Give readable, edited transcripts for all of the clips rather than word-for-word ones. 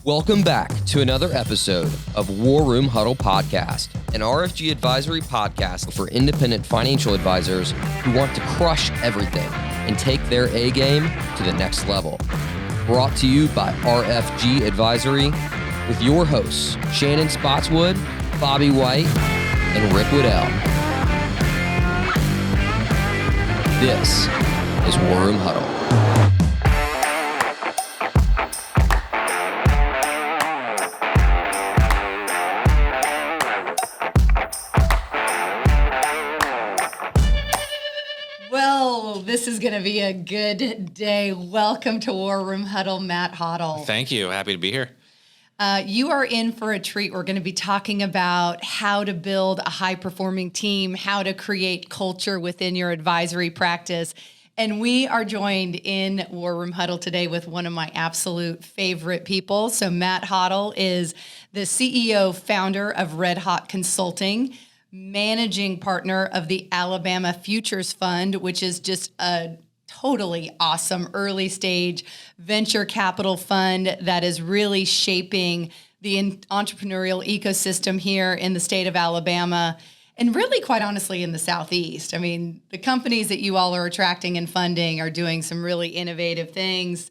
Welcome back to another episode of War Room Huddle Podcast, an RFG Advisory podcast for independent financial advisors who want to crush everything and take their A game to the next level. Brought to you by RFG Advisory with your hosts, Shannon Spotswood, Bobby White, and Rick Waddell. This is War Room Huddle. This is going to be a good day. Welcome to War Room Huddle, Matt Hottle. Thank you. Happy to be here. You are in for a treat. We're going to be talking about how to build a high-performing team, how to create culture within your advisory practice. And we are joined in War Room Huddle today with one of my absolute favorite people. So Matt Hottle is the CEO, founder of Red Hot Consulting, managing partner of the Alabama Futures Fund, which is just a totally awesome early stage venture capital fund that is really shaping the entrepreneurial ecosystem here in the state of Alabama and really, quite honestly, in the Southeast. I mean, the companies that you all are attracting and funding are doing some really innovative things.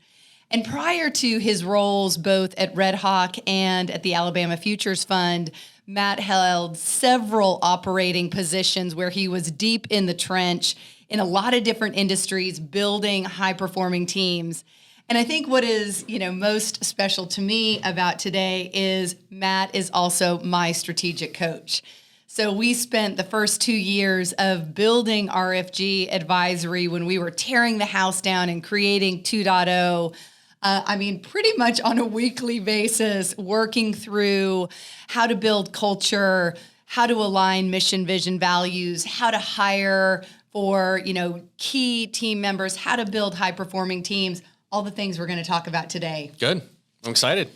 And prior to his roles both at Red Hawk and at the Alabama Futures Fund, Matt held several operating positions where he was deep in the trench in a lot of different industries, building high-performing teams. And I think what is, most special to me about today is Matt is also my strategic coach. So we spent the first 2 years of building RFG Advisory when we were tearing the house down and creating 2.0. Pretty much on a weekly basis, working through how to build culture, how to align mission, vision, values, how to hire for, key team members, how to build high-performing teams, all the things we're going to talk about today. Good. I'm excited.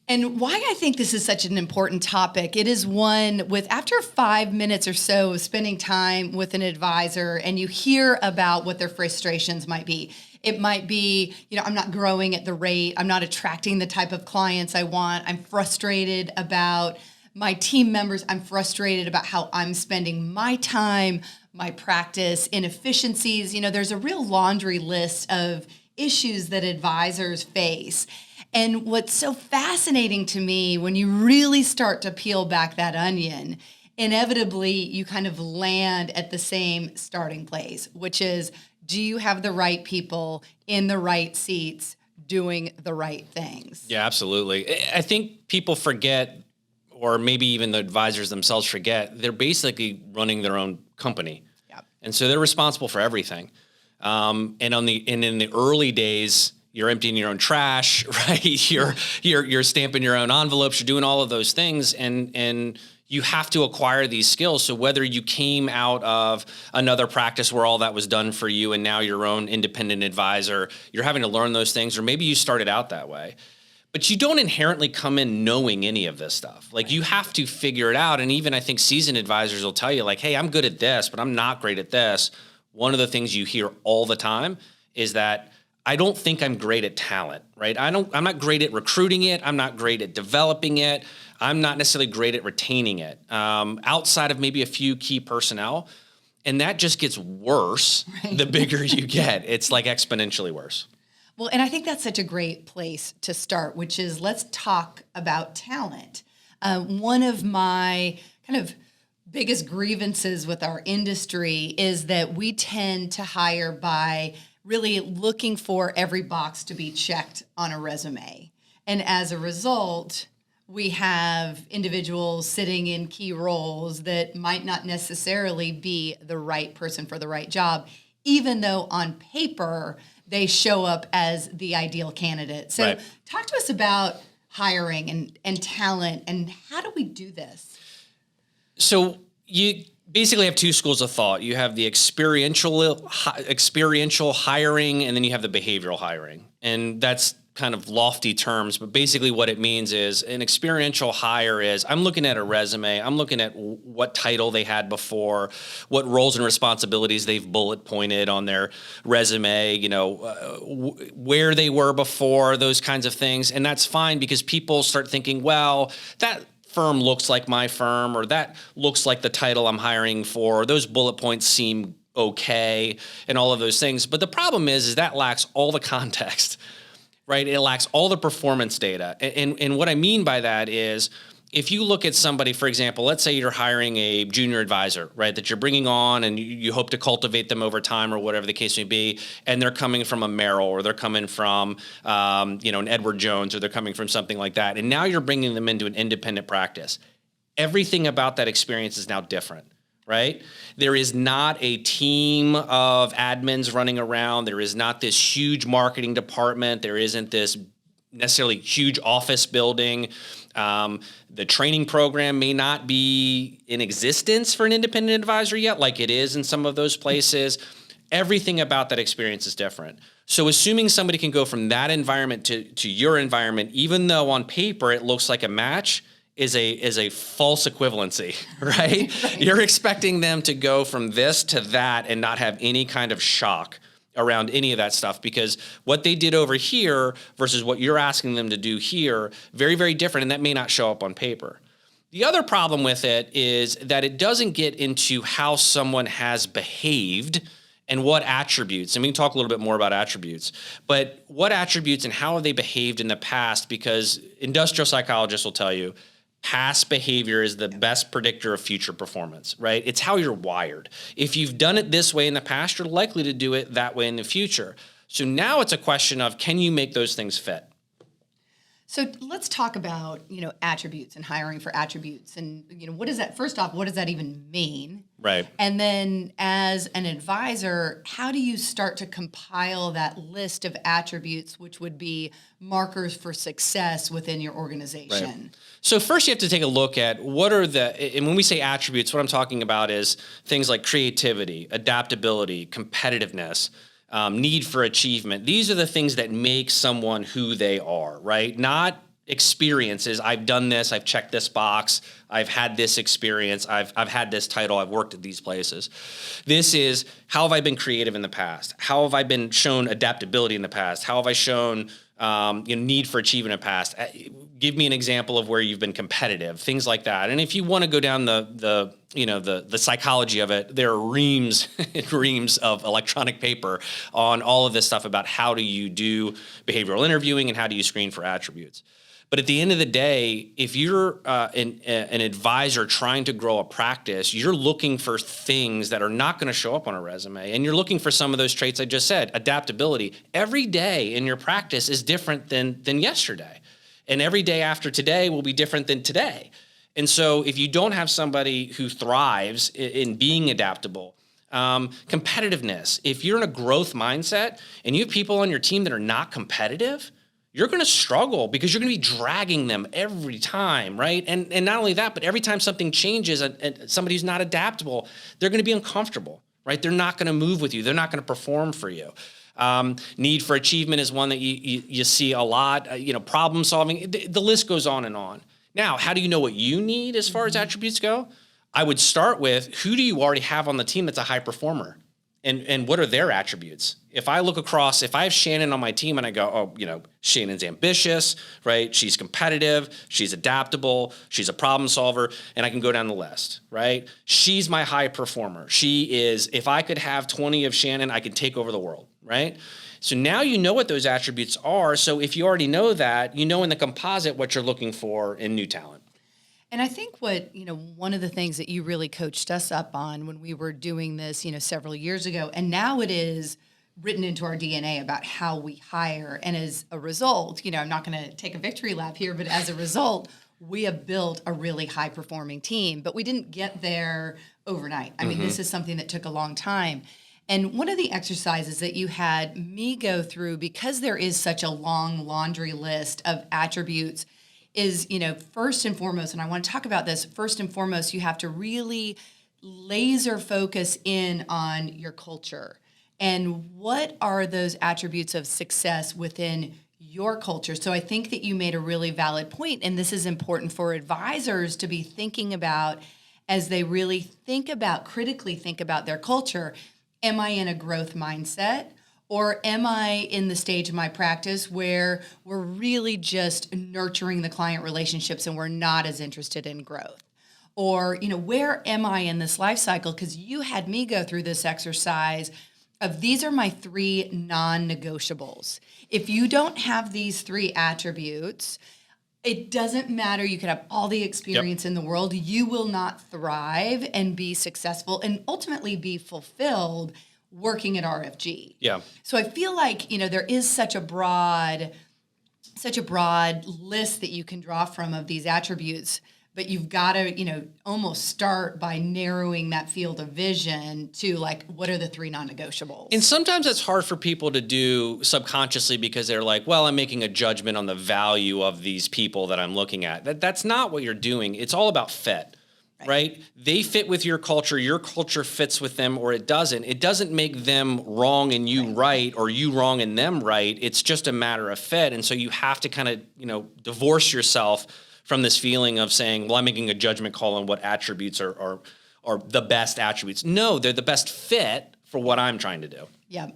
And why I think this is such an important topic, it is one with after 5 minutes or so of spending time with an advisor and you hear about what their frustrations might be. It might be, I'm not growing at the rate. I'm not attracting the type of clients I want. I'm frustrated about my team members. I'm frustrated about how I'm spending my time, my practice, inefficiencies. There's a real laundry list of issues that advisors face. And what's so fascinating to me when you really start to peel back that onion, inevitably you kind of land at the same starting place, which is, do you have the right people in the right seats doing the right things? Yeah, absolutely. I think people forget, or maybe even the advisors themselves forget, they're basically running their own company. Yep. And so they're responsible for everything. And in the early days, you're emptying your own trash, right? You're stamping your own envelopes, you're doing all of those things, and you have to acquire these skills. So whether you came out of another practice where all that was done for you and now your own independent advisor, you're having to learn those things, or maybe you started out that way. But you don't inherently come in knowing any of this stuff. Like, you have to figure it out. And even I think seasoned advisors will tell you, like, hey, I'm good at this, but I'm not great at this. One of the things you hear all the time is that I don't think I'm great at talent, right? I'm not great at recruiting it. I'm not great at developing it. I'm not necessarily great at retaining it, outside of maybe a few key personnel. And that just gets worse the bigger you get. It's like exponentially worse. Well, and I think that's such a great place to start, which is let's talk about talent. One of my kind of biggest grievances with our industry is that we tend to hire by really looking for every box to be checked on a resume. And as a result, we have individuals sitting in key roles that might not necessarily be the right person for the right job, even though on paper they show up as the ideal candidate. So Talk to us about hiring and talent, and how do we do this? So you basically have two schools of thought. You have the experiential hiring, and then you have the behavioral hiring. And that's kind of lofty terms, but basically what it means is an experiential hire is I'm looking at a resume, I'm looking at what title they had before, what roles and responsibilities they've bullet pointed on their resume, where they were before, those kinds of things. And that's fine because people start thinking, well, that firm looks like my firm, or that looks like the title I'm hiring for, or those bullet points seem okay, and all of those things. But the problem is that lacks all the context, right? It lacks all the performance data. And what I mean by that is, if you look at somebody, for example, let's say you're hiring a junior advisor, right, that you're bringing on and you hope to cultivate them over time or whatever the case may be, and they're coming from a Merrill, or they're coming from, an Edward Jones, or they're coming from something like that. And now you're bringing them into an independent practice. Everything about that experience is now different. Right? There is not a team of admins running around. There is not this huge marketing department. There isn't this necessarily huge office building. The training program may not be in existence for an independent advisor yet, like it is in some of those places. Everything about that experience is different. So assuming somebody can go from that environment to your environment, even though on paper it looks like a match, is a false equivalency, right? You're expecting them to go from this to that and not have any kind of shock around any of that stuff, because what they did over here versus what you're asking them to do here, very, very different, and that may not show up on paper. The other problem with it is that it doesn't get into how someone has behaved and what attributes, and we can talk a little bit more about attributes, but what attributes and how have they behaved in the past, because industrial psychologists will tell you past behavior is the best predictor of future performance, right? It's how you're wired. If you've done it this way in the past, you're likely to do it that way in the future. So now it's a question of, can you make those things fit? So let's talk about, attributes and hiring for attributes. And, what does that, first off, what does that even mean? Right. And then as an advisor, how do you start to compile that list of attributes, which would be markers for success within your organization? Right. So first you have to take a look at what are and when we say attributes, what I'm talking about is things like creativity, adaptability, competitiveness, need for achievement. These are the things that make someone who they are, right? Not experiences. I've done this. I've checked this box. I've had this experience. I've had this title. I've worked at these places. This is, how have I been creative in the past? How have I been shown adaptability in the past? How have I shown need for achievement in the past? Give me an example of where you've been competitive, things like that. And if you want to go down the psychology of it, there are reams and reams of electronic paper on all of this stuff about how do you do behavioral interviewing and how do you screen for attributes. But at the end of the day, if you're an advisor trying to grow a practice, you're looking for things that are not going to show up on a resume. And you're looking for some of those traits I just said, adaptability. Every day in your practice is different than yesterday. And every day after today will be different than today. And so if you don't have somebody who thrives in being adaptable, competitiveness, if you're in a growth mindset and you have people on your team that are not competitive, you're going to struggle because you're going to be dragging them every time, right? And not only that, but every time something changes and somebody who's not adaptable, they're going to be uncomfortable, right? They're not going to move with you. They're not going to perform for you. Need for achievement is one that you see a lot. Problem solving, the list goes on and on. Now, how do you know what you need as far as attributes go? I would start with, who do you already have on the team that's a high performer? And what are their attributes? If I look across, if I have Shannon on my team and I go, Shannon's ambitious, right? She's competitive, she's adaptable, she's a problem solver, and I can go down the list, right? She's my high performer. She is, if I could have 20 of Shannon, I could take over the world, right? So now you know what those attributes are. So if you already know that, you know in the composite what you're looking for in new talent. And I think one of the things that you really coached us up on when we were doing this, several years ago, and now it is written into our DNA about how we hire. And as a result, I'm not going to take a victory lap here, but as a result, we have built a really high performing team, but we didn't get there overnight. I mean, this is something that took a long time. And one of the exercises that you had me go through, because there is such a long laundry list of attributes, is, first and foremost, and I want to talk about this, first and foremost, you have to really laser focus in on your culture. And what are those attributes of success within your culture. So I think that you made a really valid point, and this is important for advisors to be thinking about as they really critically think about their culture. Am I in a growth mindset? Or am I in the stage of my practice where we're really just nurturing the client relationships and we're not as interested in growth? Or, where am I in this life cycle? Because you had me go through this exercise of these are my 3 non-negotiables. If you don't have these 3 attributes, it doesn't matter. You could have all the experience in the world. You will not thrive and be successful and ultimately be fulfilled working at RFG. Yeah. So I feel like, there is such a broad list that you can draw from of these attributes, but you've got to, almost start by narrowing that field of vision to like, what are the 3 non-negotiables? And sometimes it's hard for people to do subconsciously because they're like, well, I'm making a judgment on the value of these people that I'm looking at. That's not what you're doing. It's all about fit. Right? They fit with your culture fits with them, or it doesn't. It doesn't make them wrong and you right, or you wrong and them right. It's just a matter of fit. And so you have to kind of, divorce yourself from this feeling of saying, well, I'm making a judgment call on what attributes are the best attributes. No, they're the best fit for what I'm trying to do. Yeah.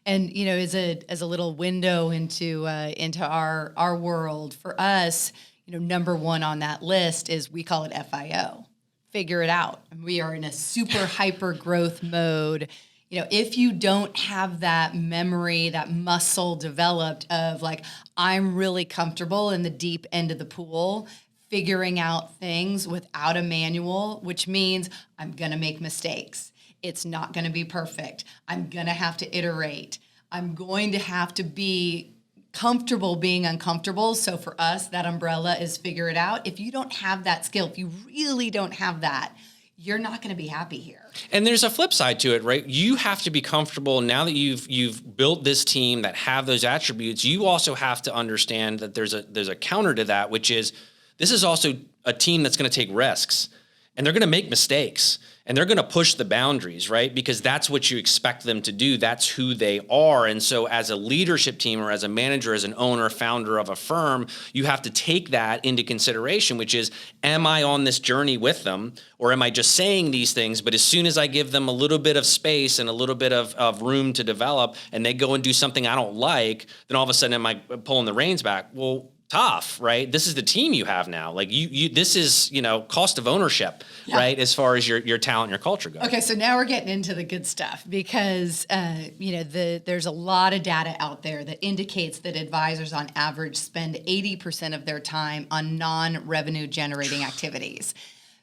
And, as a little window into our world, for us, number 1 on that list is, we call it FIO. Figure it out. We are in a super hyper growth mode. If you don't have that memory, that muscle developed of like, I'm really comfortable in the deep end of the pool, figuring out things without a manual, which means I'm going to make mistakes. It's not going to be perfect. I'm going to have to iterate. I'm going to have to be comfortable being uncomfortable. So for us, that umbrella is figure it out. If you don't have that skill, if you really don't have that, you're not going to be happy here. And there's a flip side to it, right? You have to be comfortable now that you've built this team that have those attributes. You also have to understand that there's a counter to that, which is this is also a team that's going to take risks, and they're going to make mistakes, and they're going to push the boundaries, right? Because that's what you expect them to do. That's who they are. And so as a leadership team, or as a manager, as an owner, founder of a firm, you have to take that into consideration, which is, am I on this journey with them, or am I just saying these things, but as soon as I give them a little bit of space and a little bit of room to develop, and they go and do something I don't like, then all of a sudden am I pulling the reins back? Well, tough, right? This is the team you have now. Like this is, cost of ownership, right? As far as your talent and your culture goes. Okay. So now we're getting into the good stuff because, there's a lot of data out there that indicates that advisors on average spend 80% of their time on non-revenue generating activities.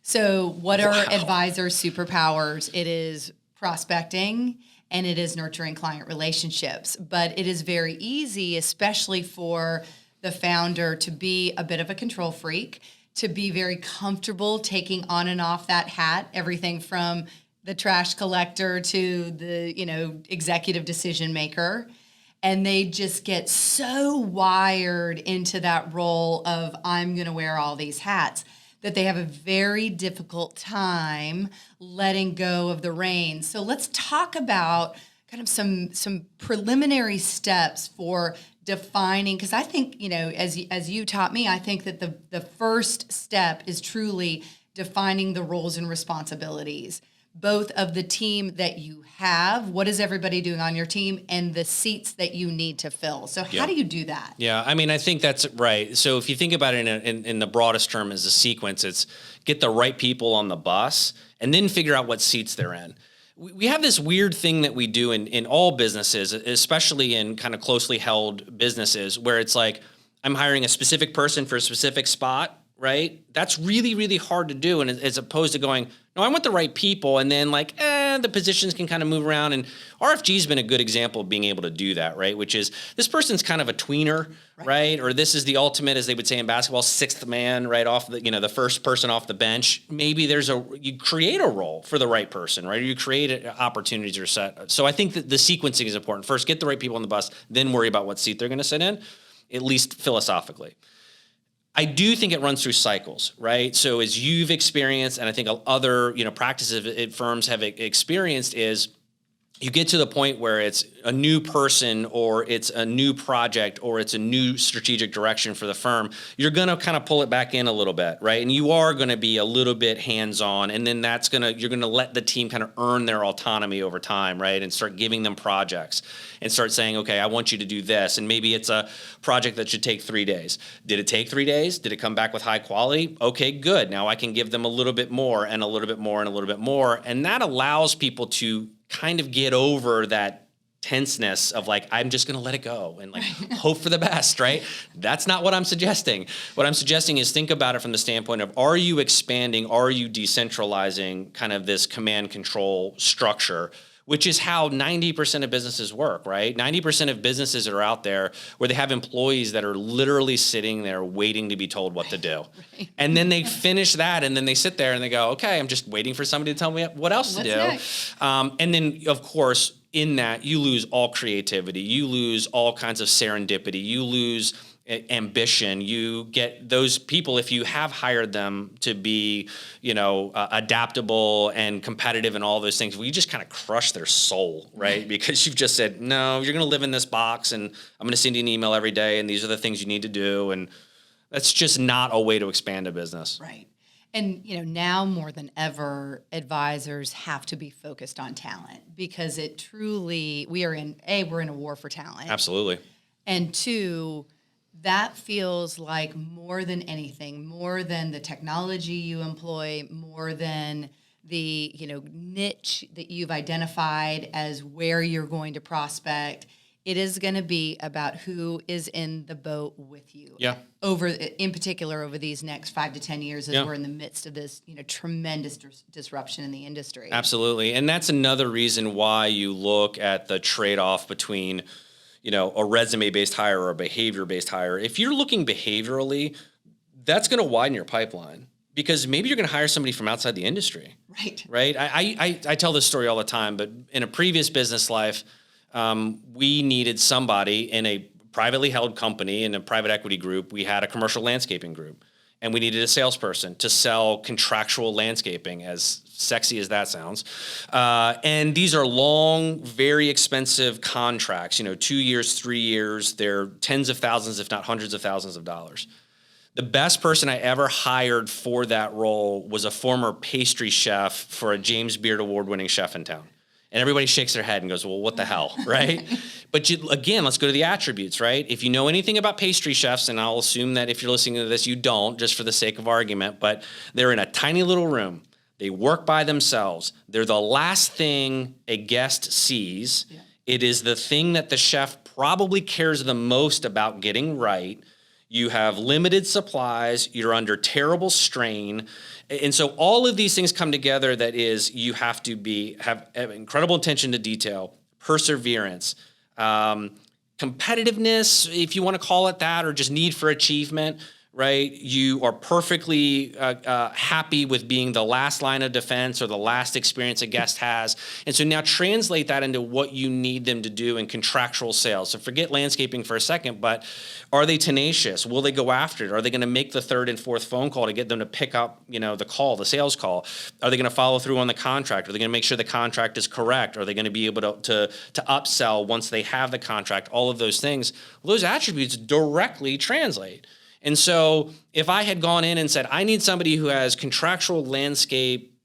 So what are advisor superpowers? It is prospecting and it is nurturing client relationships, but it is very easy, especially for the founder, to be a bit of a control freak, to be very comfortable taking on and off that hat, everything from the trash collector to the, executive decision maker. And they just get so wired into that role of, I'm going to wear all these hats, that they have a very difficult time letting go of the reins. So let's talk about kind of some preliminary steps for defining, because I think, as you taught me, I think that the first step is truly defining the roles and responsibilities, both of the team that you have, what is everybody doing on your team, and the seats that you need to fill. So how do you do that? Yeah, I mean, I think that's right. So if you think about it in the broadest term as a sequence, it's get the right people on the bus and then figure out what seats they're in. We have this weird thing that we do in all businesses, especially in kind of closely held businesses, where it's like, I'm hiring a specific person for a specific spot, right? That's really, really hard to do. And as opposed to going, no, I want the right people. And then the positions can kind of move around. And RFG's been a good example of being able to do that, right? Which is, this person's kind of a tweener, right? Or this is the ultimate, as they would say in basketball, sixth man, right off the first person off the bench. Maybe you create a role for the right person, right? Or you create opportunities or set. So I think that the sequencing is important. First, get the right people on the bus, then worry about what seat they're going to sit in, at least philosophically. I do think it runs through cycles, right? So as you've experienced, and I think other practices firms have experienced, is you get to the point where it's a new person or it's a new project or it's a new strategic direction for the firm, you're going to kind of pull it back in a little bit, right? And you are going to be a little bit hands-on, and then you're going to let the team kind of earn their autonomy over time, right? And start giving them projects and start saying, okay, I want you to do this. And maybe it's a project that should take 3 days. Did it take 3 days? Did it come back with high quality? Okay, good. Now I can give them a little bit more and a little bit more and a little bit more. And that allows people to kind of get over that tenseness of like, I'm just going to let it go and like hope for the best, right? That's not what I'm suggesting. What I'm suggesting is think about it from the standpoint of, are you expanding? Are you decentralizing kind of this command control structure, which is how 90% of businesses work, right? 90% of businesses are out there where they have employees that are literally sitting there waiting to be told what to do. Right. And then they finish that, and then they sit there and they go, okay, I'm just waiting for somebody to tell me what else to do. And then, of course, in that, you lose all creativity. You lose all kinds of serendipity. You lose ambition. You get those people, if you have hired them to be, adaptable and competitive and all those things, well, you just kind of crush their soul, right? Because you've just said, no, you're going to live in this box, and I'm going to send you an email every day, and these are the things you need to do. And that's just not a way to expand a business. Right. And, now more than ever, advisors have to be focused on talent, because it truly, we're in a war for talent. Absolutely. And two, that feels like more than anything, more than the technology you employ, more than the, niche that you've identified as where you're going to prospect. It is going to be about who is in the boat with you. Yeah. In particular, over these next 5 to 10 years, as we're in the midst of this, tremendous disruption in the industry. Absolutely. And that's another reason why you look at the trade-off between, a resume-based hire or a behavior-based hire. If you're looking behaviorally, that's going to widen your pipeline, because maybe you're going to hire somebody from outside the industry. Right. Right. I tell this story all the time, but in a previous business life, we needed somebody in a privately held company, in a private equity group. We had a commercial landscaping group, and we needed a salesperson to sell contractual landscaping, as sexy as that sounds. And these are long, very expensive contracts, 2 years, 3 years. They're tens of thousands, if not hundreds of thousands of dollars. The best person I ever hired for that role was a former pastry chef for a James Beard Award-winning chef in town. And everybody shakes their head and goes, well, what the hell, right? But again, let's go to the attributes, right? If you know anything about pastry chefs, and I'll assume that if you're listening to this, you don't, just for the sake of argument, but they're in a tiny little room. They work by themselves. They're the last thing a guest sees. Yeah. It is the thing that the chef probably cares the most about getting right. You have limited supplies. You're under terrible strain. And so all of these things come together. That is, you have to have incredible attention to detail, perseverance, competitiveness, if you want to call it that, or just need for achievement, right? You are perfectly happy with being the last line of defense or the last experience a guest has. And so now translate that into what you need them to do in contractual sales. So forget landscaping for a second, but are they tenacious? Will they go after it? Are they going to make the third and fourth phone call to get them to pick up, the sales call? Are they going to follow through on the contract? Are they going to make sure the contract is correct? Are they going to be able to upsell once they have the contract? All of those things, those attributes directly translate. And so if I had gone in and said, I need somebody who has contractual landscape,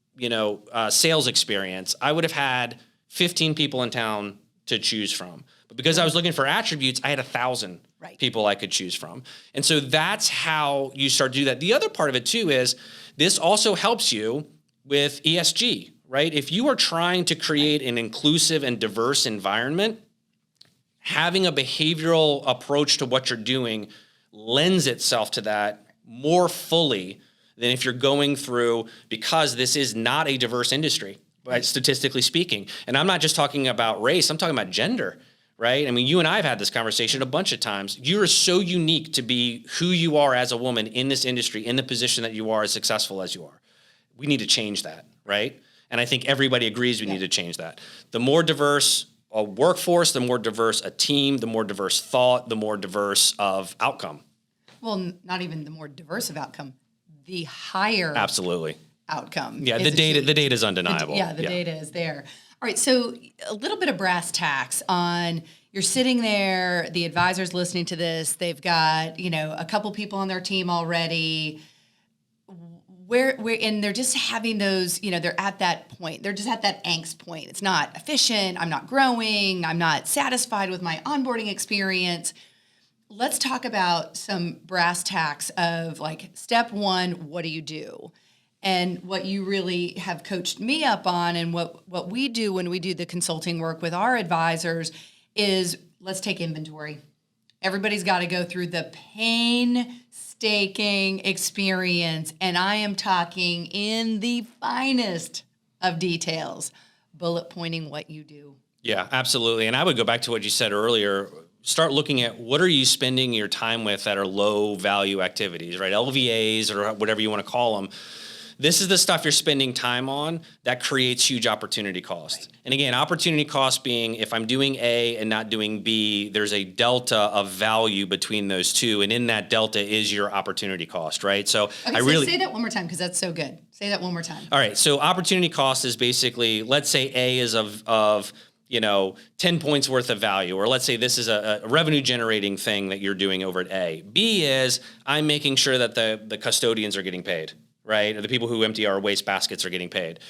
sales experience, I would have had 15 people in town to choose from. But because I was looking for attributes, I had 1,000 people I could choose from. And so that's how you start to do that. The other part of it too is this also helps you with ESG, right? If you are trying to create an inclusive and diverse environment, having a behavioral approach to what you're doing lends itself to that more fully than if you're going through, because this is not a diverse industry, right, statistically speaking. And I'm not just talking about race, I'm talking about gender, right? I mean, you and I have had this conversation a bunch of times. You are so unique to be who you are as a woman in this industry, in the position that you are, as successful as you are. We need to change that, right? And I think everybody agrees we need to change that. The more diverse a workforce, the more diverse a team, the more diverse thought, the more diverse of outcome. Well, not even the more diverse of outcome, the higher absolutely outcome. Yeah, the data is undeniable. The data is there. All right, so a little bit of brass tacks on, you're sitting there, the advisor's listening to this, they've got, a couple people on their team already, and they're just having those, they're at that point, they're just at that angst point. It's not efficient, I'm not growing, I'm not satisfied with my onboarding experience. Let's talk about some brass tacks of like, step one, what do you do? And what you really have coached me up on, and what we do when we do the consulting work with our advisors, is let's take inventory. Everybody's got to go through the painstaking experience, and I am talking in the finest of details, bullet pointing what you do. Yeah, absolutely. And I would go back to what you said earlier. Start looking at what are you spending your time with that are low value activities, right? LVAs or whatever you want to call them. This is the stuff you're spending time on that creates huge opportunity cost. Right. And again, opportunity cost being if I'm doing A and not doing B, there's a delta of value between those two. And in that delta is your opportunity cost, right? So say that one more time because that's so good. Say that one more time. All right. So opportunity cost is basically, let's say A is of 10 points worth of value, or let's say this is a revenue generating thing that you're doing over at A. B is I'm making sure that the custodians are getting paid, right? Or the people who empty our waste baskets are getting paid.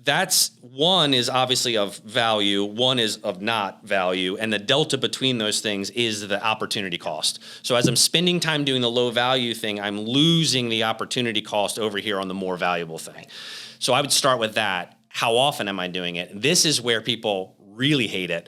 That's one is obviously of value, one is of not value, and the delta between those things is the opportunity cost. So as I'm spending time doing the low value thing, I'm losing the opportunity cost over here on the more valuable thing. So I would start with that. How often am I doing it? This is where people really hate it.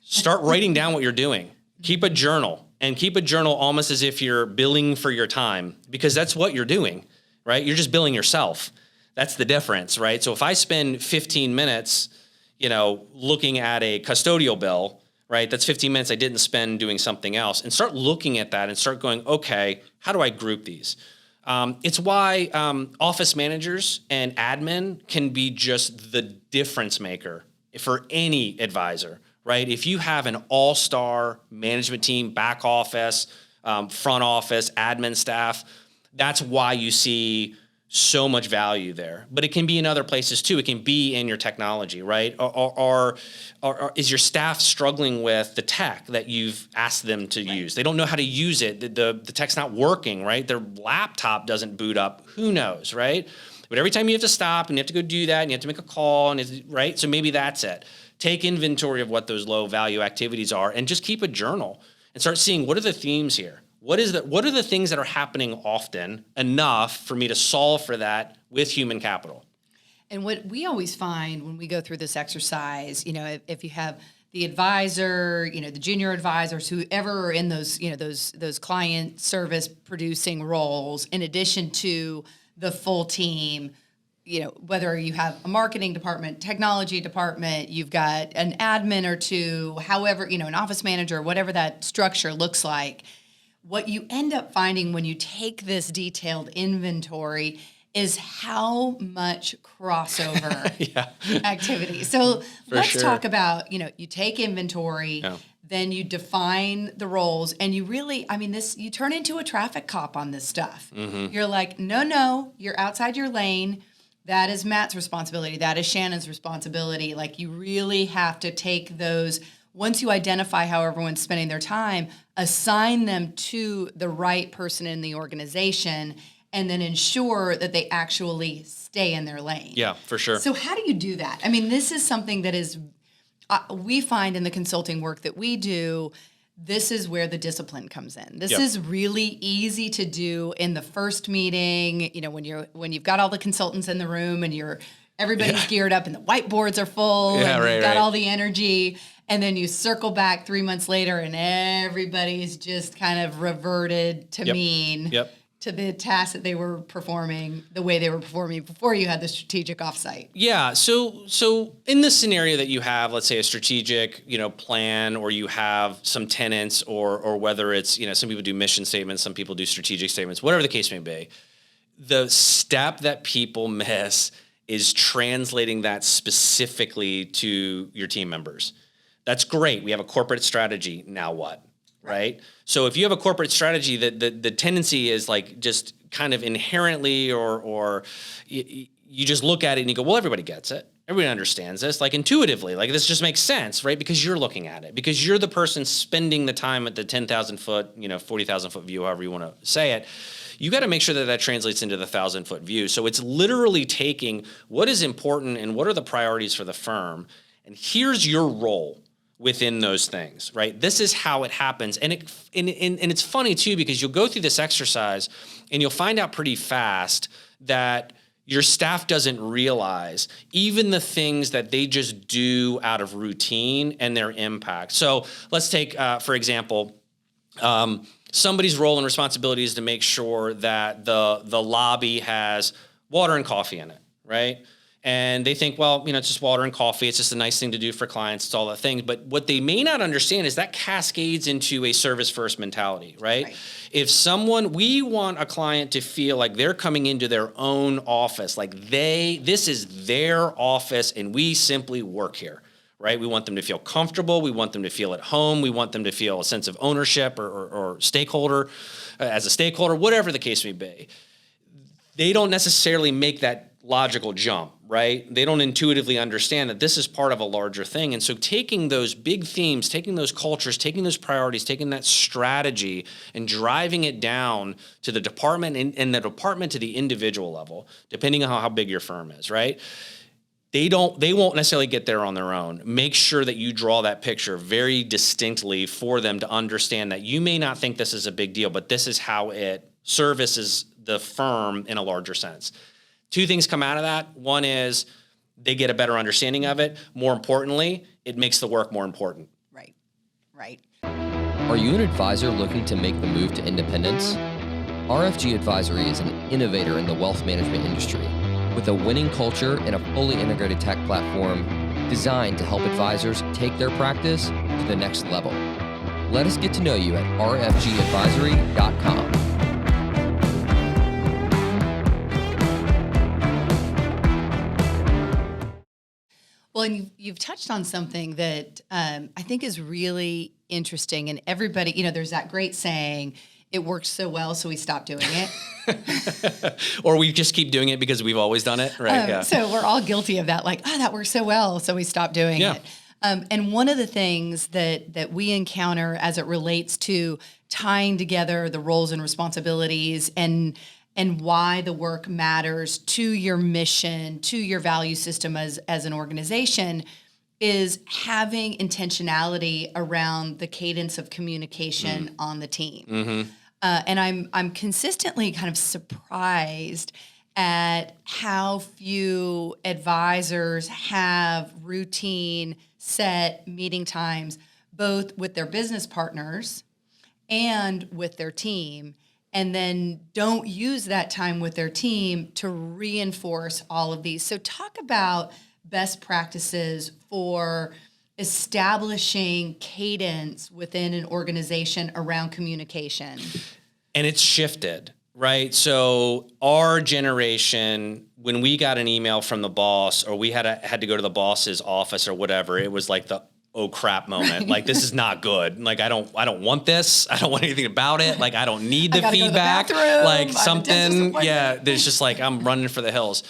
Start writing down what you're doing. Keep a journal, and keep a journal almost as if you're billing for your time, because that's what you're doing, right? You're just billing yourself. That's the difference, right? So if I spend 15 minutes, looking at a custodial bill, right? That's 15 minutes I didn't spend doing something else, and start looking at that and start going, okay, how do I group these? It's why office managers and admin can be just the difference maker for any advisor, right? If you have an all-star management team, back office, front office, admin staff, that's why you see so much value there. But it can be in other places too. It can be in your technology, right? Or is your staff struggling with the tech that you've asked them to use? They don't know how to use it. The tech's not working, right? Their laptop doesn't boot up. Who knows, right? But every time you have to stop and you have to go do that and you have to make a call, right? So maybe that's it. Take inventory of what those low value activities are and just keep a journal and start seeing what are the themes here? What are the things that are happening often enough for me to solve for that with human capital? And what we always find when we go through this exercise, if you have the advisor, the junior advisors, whoever are in those, those client service producing roles, in addition to the full team, whether you have a marketing department, technology department, you've got an admin or two, however, an office manager, whatever that structure looks like. What you end up finding when you take this detailed inventory is how much crossover activity. So let's talk about, you take inventory, then you define the roles, and you really, you turn into a traffic cop on this stuff. Mm-hmm. You're like, no, you're outside your lane. That is Matt's responsibility. That is Shannon's responsibility. Like, you really have to take those. Once you identify how everyone's spending their time, assign them to the right person in the organization, and then ensure that they actually stay in their lane. Yeah, for sure. So how do you do that? This is something that is, we find in the consulting work that we do, this is where the discipline comes in. This is really easy to do in the first meeting, when you've got all the consultants in the room and everybody's geared up and the whiteboards are full and you've got all the energy. And then you circle back 3 months later and everybody's just kind of reverted to to the task that they were performing the way they were performing before you had the strategic offsite. Yeah. So in the scenario that you have, let's say a strategic, plan, or you have some tenants, or whether it's, some people do mission statements, some people do strategic statements, whatever the case may be, the step that people miss is translating that specifically to your team members. That's great. We have a corporate strategy. Now what? Right? So if you have a corporate strategy, the tendency is like just kind of inherently, or you just look at it and you go, well, everybody gets it. Everybody understands this, like intuitively, like this just makes sense, right? Because you're looking at it, because you're the person spending the time at the 10,000 foot, 40,000 foot view, however you want to say it. You got to make sure that that translates into the 1,000 foot view. So it's literally taking what is important and what are the priorities for the firm, and here's your role within those things, right? This is how it happens. And it's funny too, because you'll go through this exercise and you'll find out pretty fast that your staff doesn't realize even the things that they just do out of routine and their impact. So let's take, for example, somebody's role and responsibility is to make sure that the lobby has water and coffee in it, right? And they think, well, it's just water and coffee. It's just a nice thing to do for clients. It's all that thing. But what they may not understand is that cascades into a service first mentality, right? If we want a client to feel like they're coming into their own office, like this is their office and we simply work here, right? We want them to feel comfortable. We want them to feel at home. We want them to feel a sense of ownership or stakeholder, as a stakeholder, whatever the case may be. They don't necessarily make that logical jump, right? They don't intuitively understand that this is part of a larger thing. And so taking those big themes, taking those cultures, taking those priorities, taking that strategy and driving it down to the department and the department to the individual level, depending on how big your firm is, right? They won't necessarily get there on their own. Make sure that you draw that picture very distinctly for them to understand that you may not think this is a big deal, but this is how it services the firm in a larger sense. Two things come out of that. One is they get a better understanding of it. More importantly, it makes the work more important. Right. Are you an advisor looking to make the move to independence? RFG Advisory is an innovator in the wealth management industry with a winning culture and a fully integrated tech platform designed to help advisors take their practice to the next level. Let us get to know you at rfgadvisory.com. Well, and you've touched on something that I think is really interesting. And everybody, there's that great saying, it works so well, so we stop doing it. Or we just keep doing it because we've always done it, right? Yeah. So we're all guilty of that, like, that works so well, so we stop doing it. And one of the things that we encounter as it relates to tying together the roles and responsibilities and why the work matters to your mission, to your value system as an organization, is having intentionality around the cadence of communication on the team. Mm-hmm. And I'm consistently kind of surprised at how few advisors have routine set meeting times, both with their business partners and with their team, and then don't use that time with their team to reinforce all of these. So talk about best practices for establishing cadence within an organization around communication. And it's shifted, right? So our generation, when we got an email from the boss, or we had to go to the boss's office or whatever, it was like the oh crap moment. Like, this is not good. Like, I don't want this. I don't want anything about it. Like, I don't need the feedback. Like something, yeah, there's just like, I'm running for the hills.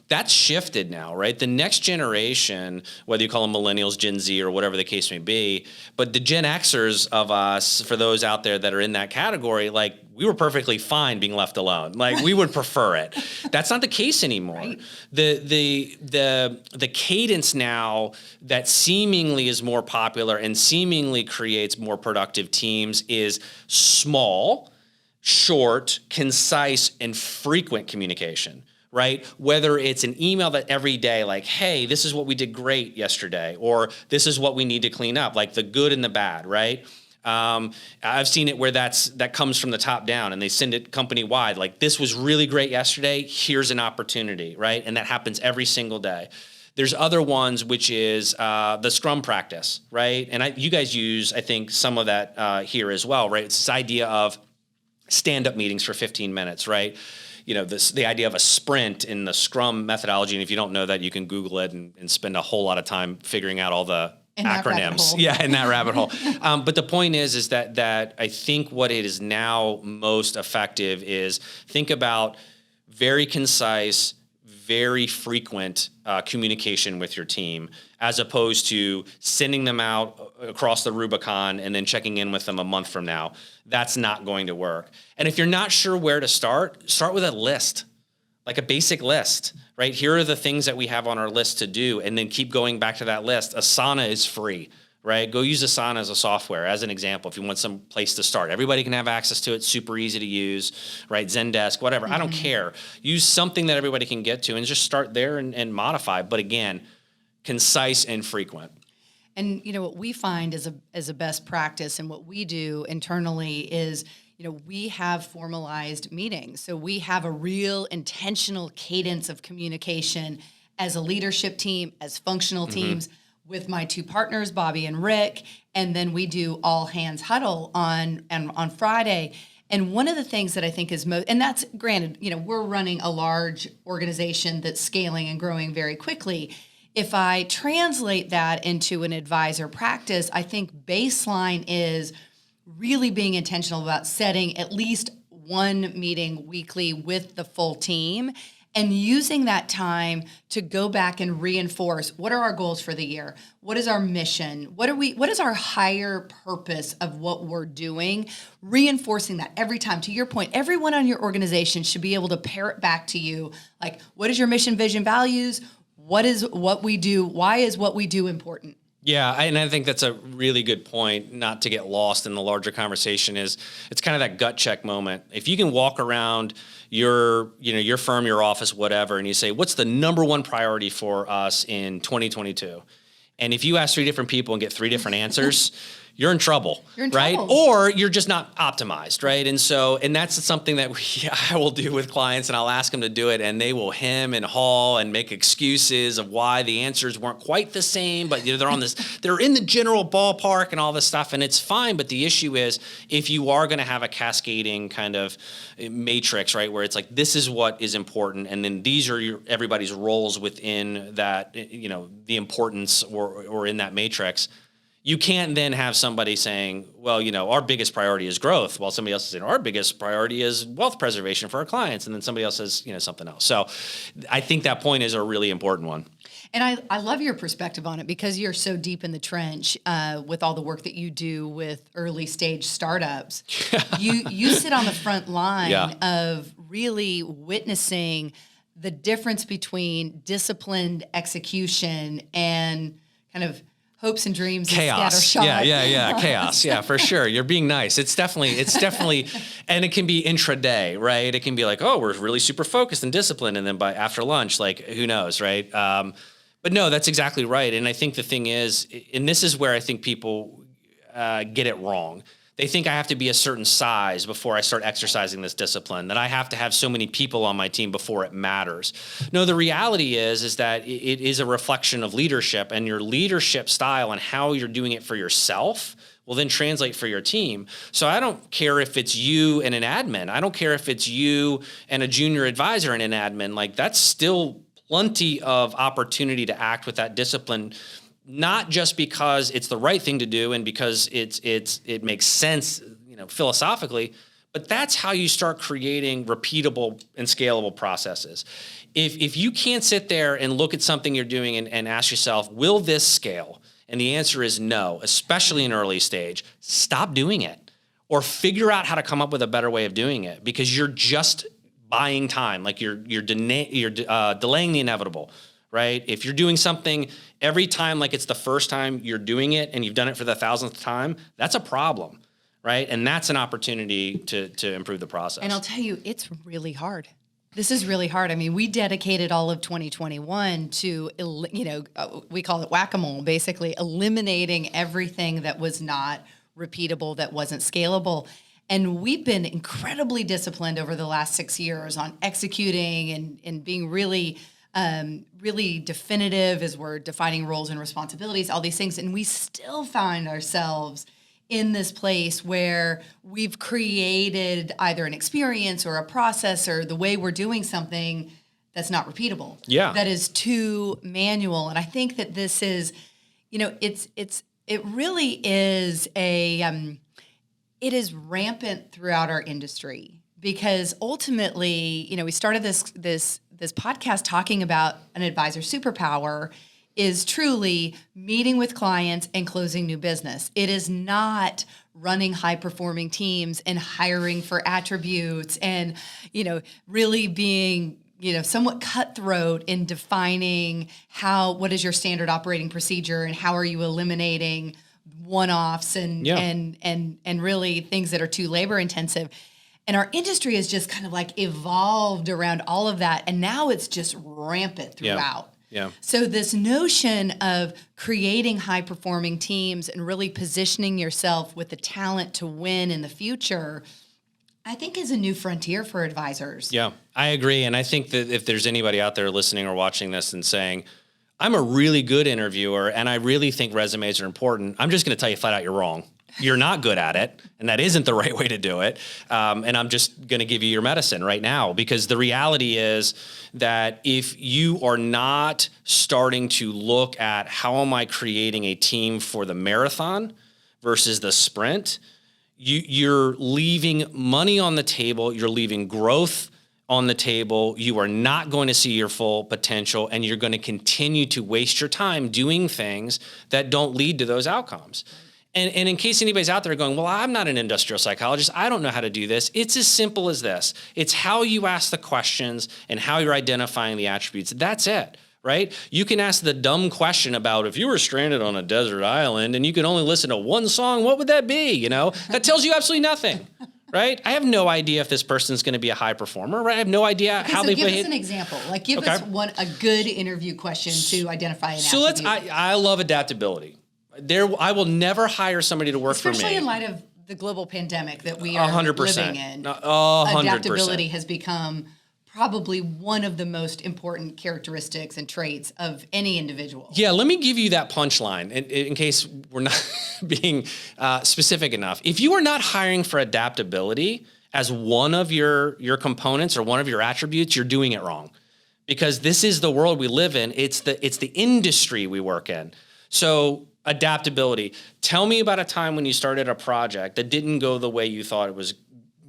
That's shifted now, right? The next generation, whether you call them millennials, Gen Z, or whatever the case may be, but the Gen Xers of us, for those out there that are in that category, like, we were perfectly fine being left alone. Like, we would prefer it. That's not the case anymore. Right. The cadence now that seemingly is more popular and seemingly creates more productive teams is small, short, concise, and frequent communication. Right? Whether it's an email that every day, like, hey, this is what we did great yesterday, or this is what we need to clean up, like the good and the bad, right? I've seen it where that comes from the top down and they send it company wide, like, this was really great yesterday, here's an opportunity, right? And that happens every single day. There's other ones, which is the Scrum practice, right? And you guys use, I think, some of that here as well, right? It's this idea of stand-up meetings for 15 minutes, right? The idea of a sprint in the Scrum methodology. And if you don't know that, you can Google it and spend a whole lot of time figuring out all the acronyms. Yeah, in that rabbit hole. But the point is that I think what it is now most effective is think about very concise, very frequent communication with your team, as opposed to sending them out across the Rubicon and then checking in with them a month from now. That's not going to work. And if you're not sure where to start with a list, like a basic list, right? Here are the things that we have on our list to do, and then keep going back to that list. Asana is free, right? Go use Asana as a software, as an example, if you want some place to start. Everybody can have access to it, super easy to use, right? Zendesk, whatever, I don't care. Use something that everybody can get to and just start there and modify. But again, concise and frequent. And, what we find as a best practice and what we do internally is, we have formalized meetings. So we have a real intentional cadence of communication as a leadership team, as functional teams, with my two partners, Bobby and Rick. And then we do all hands huddle on Friday. And one of the things that I think is and that's granted, we're running a large organization that's scaling and growing very quickly. If I translate that into an advisor practice, I think baseline is really being intentional about setting at least one meeting weekly with the full team and using that time to go back and reinforce what are our goals for the year? What is our mission? What is our higher purpose of what we're doing? Reinforcing that every time. To your point, everyone on your organization should be able to pair it back to you. Like, what is your mission, vision, values? What is what we do? Why is what we do important? Yeah, and I think that's a really good point, not to get lost in the larger conversation. Is it's kind of that gut check moment. If you can walk around your firm, your office, whatever, and you say, what's the number one priority for us in 2022? And if you ask 3 different people and get 3 different answers, you're in trouble, right? Or you're just not optimized, right? And that's something that I will do with clients, and I'll ask them to do it, and they will hem and haw and make excuses of why the answers weren't quite the same, but they're in the general ballpark and all this stuff, and it's fine. But the issue is, if you are going to have a cascading kind of matrix, right, where it's like, this is what is important, and then these are everybody's roles within that, the importance or in that matrix. You can't then have somebody saying, well, our biggest priority is growth, while somebody else is saying our biggest priority is wealth preservation for our clients, and then somebody else says, something else. So I think that point is a really important one. And I love your perspective on it, because you're so deep in the trench with all the work that you do with early stage startups. You sit on the front line of really witnessing the difference between disciplined execution and kind of hopes and dreams chaos. And scattershot. Yeah. Chaos. Yeah, for sure. You're being nice. It's definitely, and it can be intraday, right? It can be like, oh, we're really super focused and disciplined. And then by after lunch, like, who knows, right? But no, that's exactly right. And I think the thing is, and this is where I think people get it wrong. They think I have to be a certain size before I start exercising this discipline, that I have to have so many people on my team before it matters. No, the reality is that it is a reflection of leadership, and your leadership style and how you're doing it for yourself will then translate for your team. So I don't care if it's you and an admin. I don't care if it's you and a junior advisor and an admin. Like, that's still plenty of opportunity to act with that discipline, not just because it's the right thing to do and because it makes sense, philosophically, but that's how you start creating repeatable and scalable processes. If you can't sit there and look at something you're doing and ask yourself, will this scale? And the answer is no, especially in early stage. Stop doing it, or figure out how to come up with a better way of doing it, because you're just buying time. Like you're delaying the inevitable. Right? If you're doing something every time like it's the first time you're doing it and you've done it for the 1,000th time, that's a problem, right? And that's an opportunity to improve the process. And I'll tell you, it's really hard. This is really hard. I mean, we dedicated all of 2021 to, we call it whack-a-mole, basically eliminating everything that was not repeatable, that wasn't scalable. And we've been incredibly disciplined over the last 6 years on executing and being really definitive as we're defining roles and responsibilities, all these things. And we still find ourselves in this place where we've created either an experience or a process or the way we're doing something that's not repeatable. Yeah. That is too manual. And I think that this is, it really is it is rampant throughout our industry. Because ultimately, we started this this podcast talking about an advisor superpower is truly meeting with clients and closing new business. It is not running high performing teams and hiring for attributes and, really being, somewhat cutthroat in defining what is your standard operating procedure and how are you eliminating one-offs and really things that are too labor intensive. And our industry has just kind of like evolved around all of that. And now it's just rampant throughout. Yeah. So this notion of creating high performing teams and really positioning yourself with the talent to win in the future, I think is a new frontier for advisors. Yeah, I agree. And I think that if there's anybody out there listening or watching this and saying, I'm a really good interviewer and I really think resumes are important, I'm just going to tell you flat out, you're wrong. You're not good at it, and that isn't the right way to do it. And I'm just going to give you your medicine right now, because the reality is that if you are not starting to look at how am I creating a team for the marathon versus the sprint, you're leaving money on the table, you're leaving growth on the table, you are not going to see your full potential, and you're going to continue to waste your time doing things that don't lead to those outcomes. And in case anybody's out there going, well, I'm not an industrial psychologist, I don't know how to do this. It's as simple as this. It's how you ask the questions and how you're identifying the attributes. That's it, right? You can ask the dumb question about if you were stranded on a desert island and you could only listen to one song, what would that be? That tells you absolutely nothing, right? I have no idea if this person's going to be a high performer, right? I have no idea how they give us an example. Like give us a good interview question to identify an attribute. I love adaptability. I will never hire somebody to work for me. Especially in light of the global pandemic that we are 100%. living in. 100%. Adaptability has become probably one of the most important characteristics and traits of any individual. Yeah, let me give you that punchline in case we're not being specific enough. If you are not hiring for adaptability as one of your components or one of your attributes, you're doing it wrong. Because this is the world we live in. It's the industry we work in. So adaptability. Tell me about a time when you started a project that didn't go the way you thought it was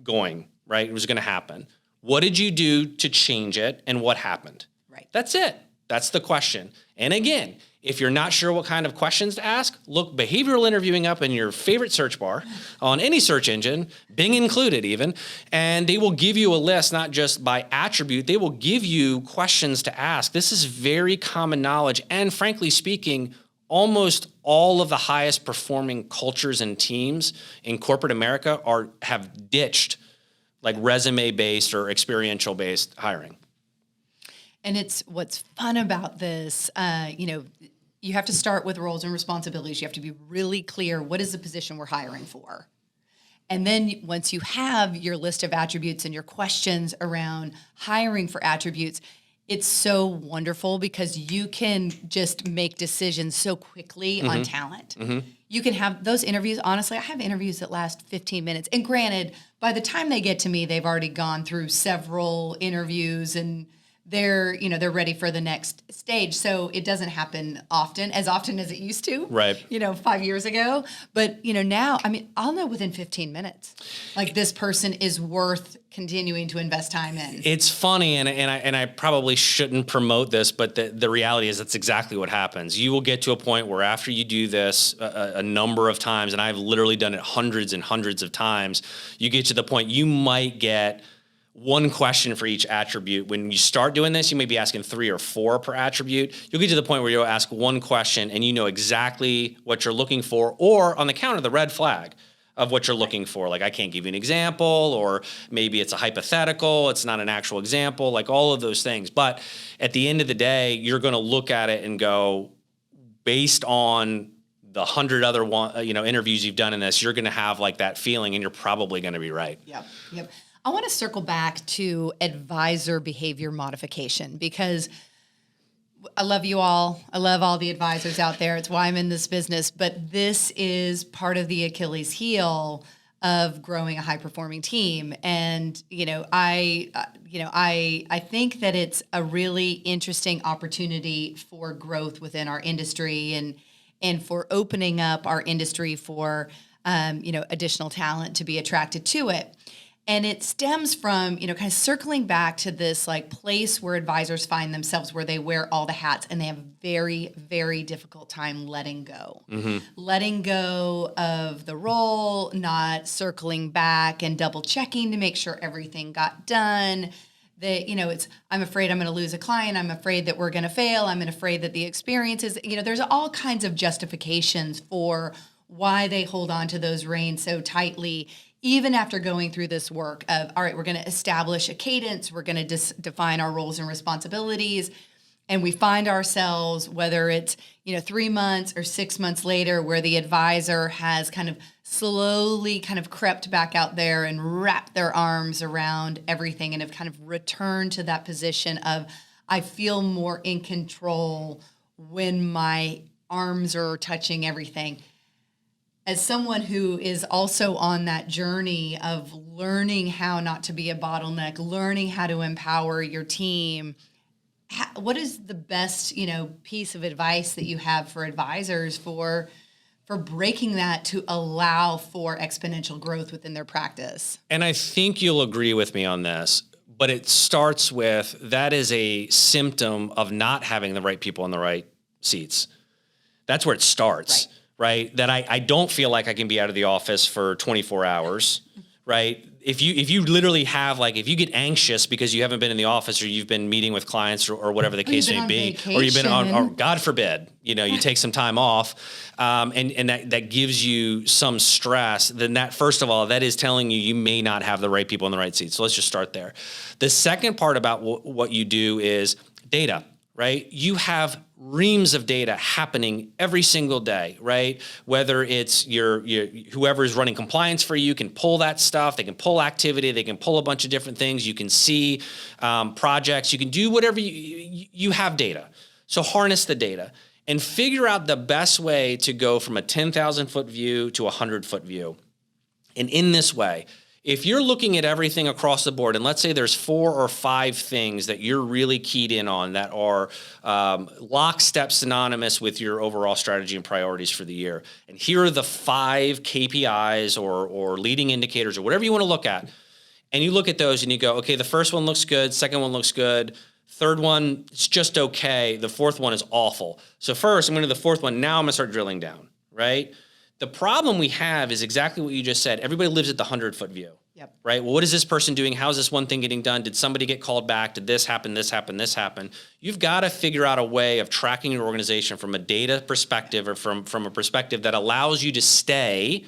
going, right? It was going to happen. What did you do to change it, and what happened? Right. That's it. That's the question. And again, if you're not sure what kind of questions to ask, look behavioral interviewing up in your favorite search bar on any search engine, Bing included even, and they will give you a list, not just by attribute, they will give you questions to ask. This is very common knowledge, and frankly speaking, almost all of the highest performing cultures and teams in corporate America have ditched like resume-based or experiential-based hiring. And it's what's fun about this, you have to start with roles and responsibilities. You have to be really clear, what is the position we're hiring for? And then once you have your list of attributes and your questions around hiring for attributes, it's so wonderful because you can just make decisions so quickly on talent. Mm-hmm. You can have those interviews. Honestly, I have interviews that last 15 minutes. And granted, by the time they get to me, they've already gone through several interviews and they're ready for the next stage. So it doesn't happen as often as it used to, right? 5 years ago. But, now, I'll know within 15 minutes, like this person is worth continuing to invest time in. It's funny, and I probably shouldn't promote this, but the reality is that's exactly what happens. You will get to a point where after you do this a number of times, and I've literally done it hundreds and hundreds of times, you get to the point you might get one question for each attribute. When you start doing this, you may be asking 3 or 4 per attribute. You'll get to the point where you'll ask one question and you know exactly what you're looking for, or on the counter, the red flag of what you're looking for. Like, I can't give you an example, or maybe it's a hypothetical, it's not an actual example, like all of those things. But at the end of the day, you're going to look at it and go, based on the 100 other interviews you've done in this, you're going to have like that feeling, and you're probably going to be right. Yep. I want to circle back to advisor behavior modification, because I love you all. I love all the advisors out there. It's why I'm in this business. But this is part of the Achilles heel of growing a high performing team. And, I think that it's a really interesting opportunity for growth within our industry and for opening up our industry for, additional talent to be attracted to it. And it stems from, kind of circling back to this like place where advisors find themselves where they wear all the hats and they have a very, very difficult time letting go. Letting go of the role, not circling back and double checking to make sure everything got done. I'm afraid I'm going to lose a client. I'm afraid that we're going to fail. I'm afraid that the experience is, there's all kinds of justifications for why they hold on to those reins so tightly, even after going through this work of, all right, we're going to establish a cadence, we're going to define our roles and responsibilities, and we find ourselves, whether it's 3 months or 6 months later, where the advisor has kind of slowly kind of crept back out there and wrapped their arms around everything and have kind of returned to that position of, I feel more in control when my arms are touching everything. As someone who is also on that journey of learning how not to be a bottleneck, learning how to empower your team, what is the best, piece of advice that you have for advisors for breaking that to allow for exponential growth within their practice? And I think you'll agree with me on this, but it starts with that is a symptom of not having the right people in the right seats. That's where it starts. Right? That I don't feel like I can be out of the office for 24 hours, right? If you literally have, like, if you get anxious because you haven't been in the office or you've been meeting with clients or whatever the case may be, or you've been on, or God forbid, you take some time off, and that gives you some stress, then that, first of all, that is telling you may not have the right people in the right seats. So let's just start there. The second part about what you do is data. Right? You have reams of data happening every single day, right? Whether it's your whoever is running compliance for you can pull that stuff. They can pull activity. They can pull a bunch of different things. You can see projects. You can do whatever you have data. So harness the data and figure out the best way to go from a 10,000-foot view to a 100-foot view. And in this way, if you're looking at everything across the board, and let's say there's 4 or 5 things that you're really keyed in on that are lockstep synonymous with your overall strategy and priorities for the year, and here are the 5 KPIs or leading indicators or whatever you want to look at, and you look at those and you go, okay, the first one looks good, second one looks good, third one, it's just okay, the fourth one is awful. So first, I'm going to the fourth one, now I'm going to start drilling down, right? The problem we have is exactly what you just said. Everybody lives at the 100-foot view, right? Well, what is this person doing? How is this one thing getting done? Did somebody get called back? Did this happen, this happen, this happen? You've got to figure out a way of tracking your organization from a data perspective or from a perspective that allows you to stay,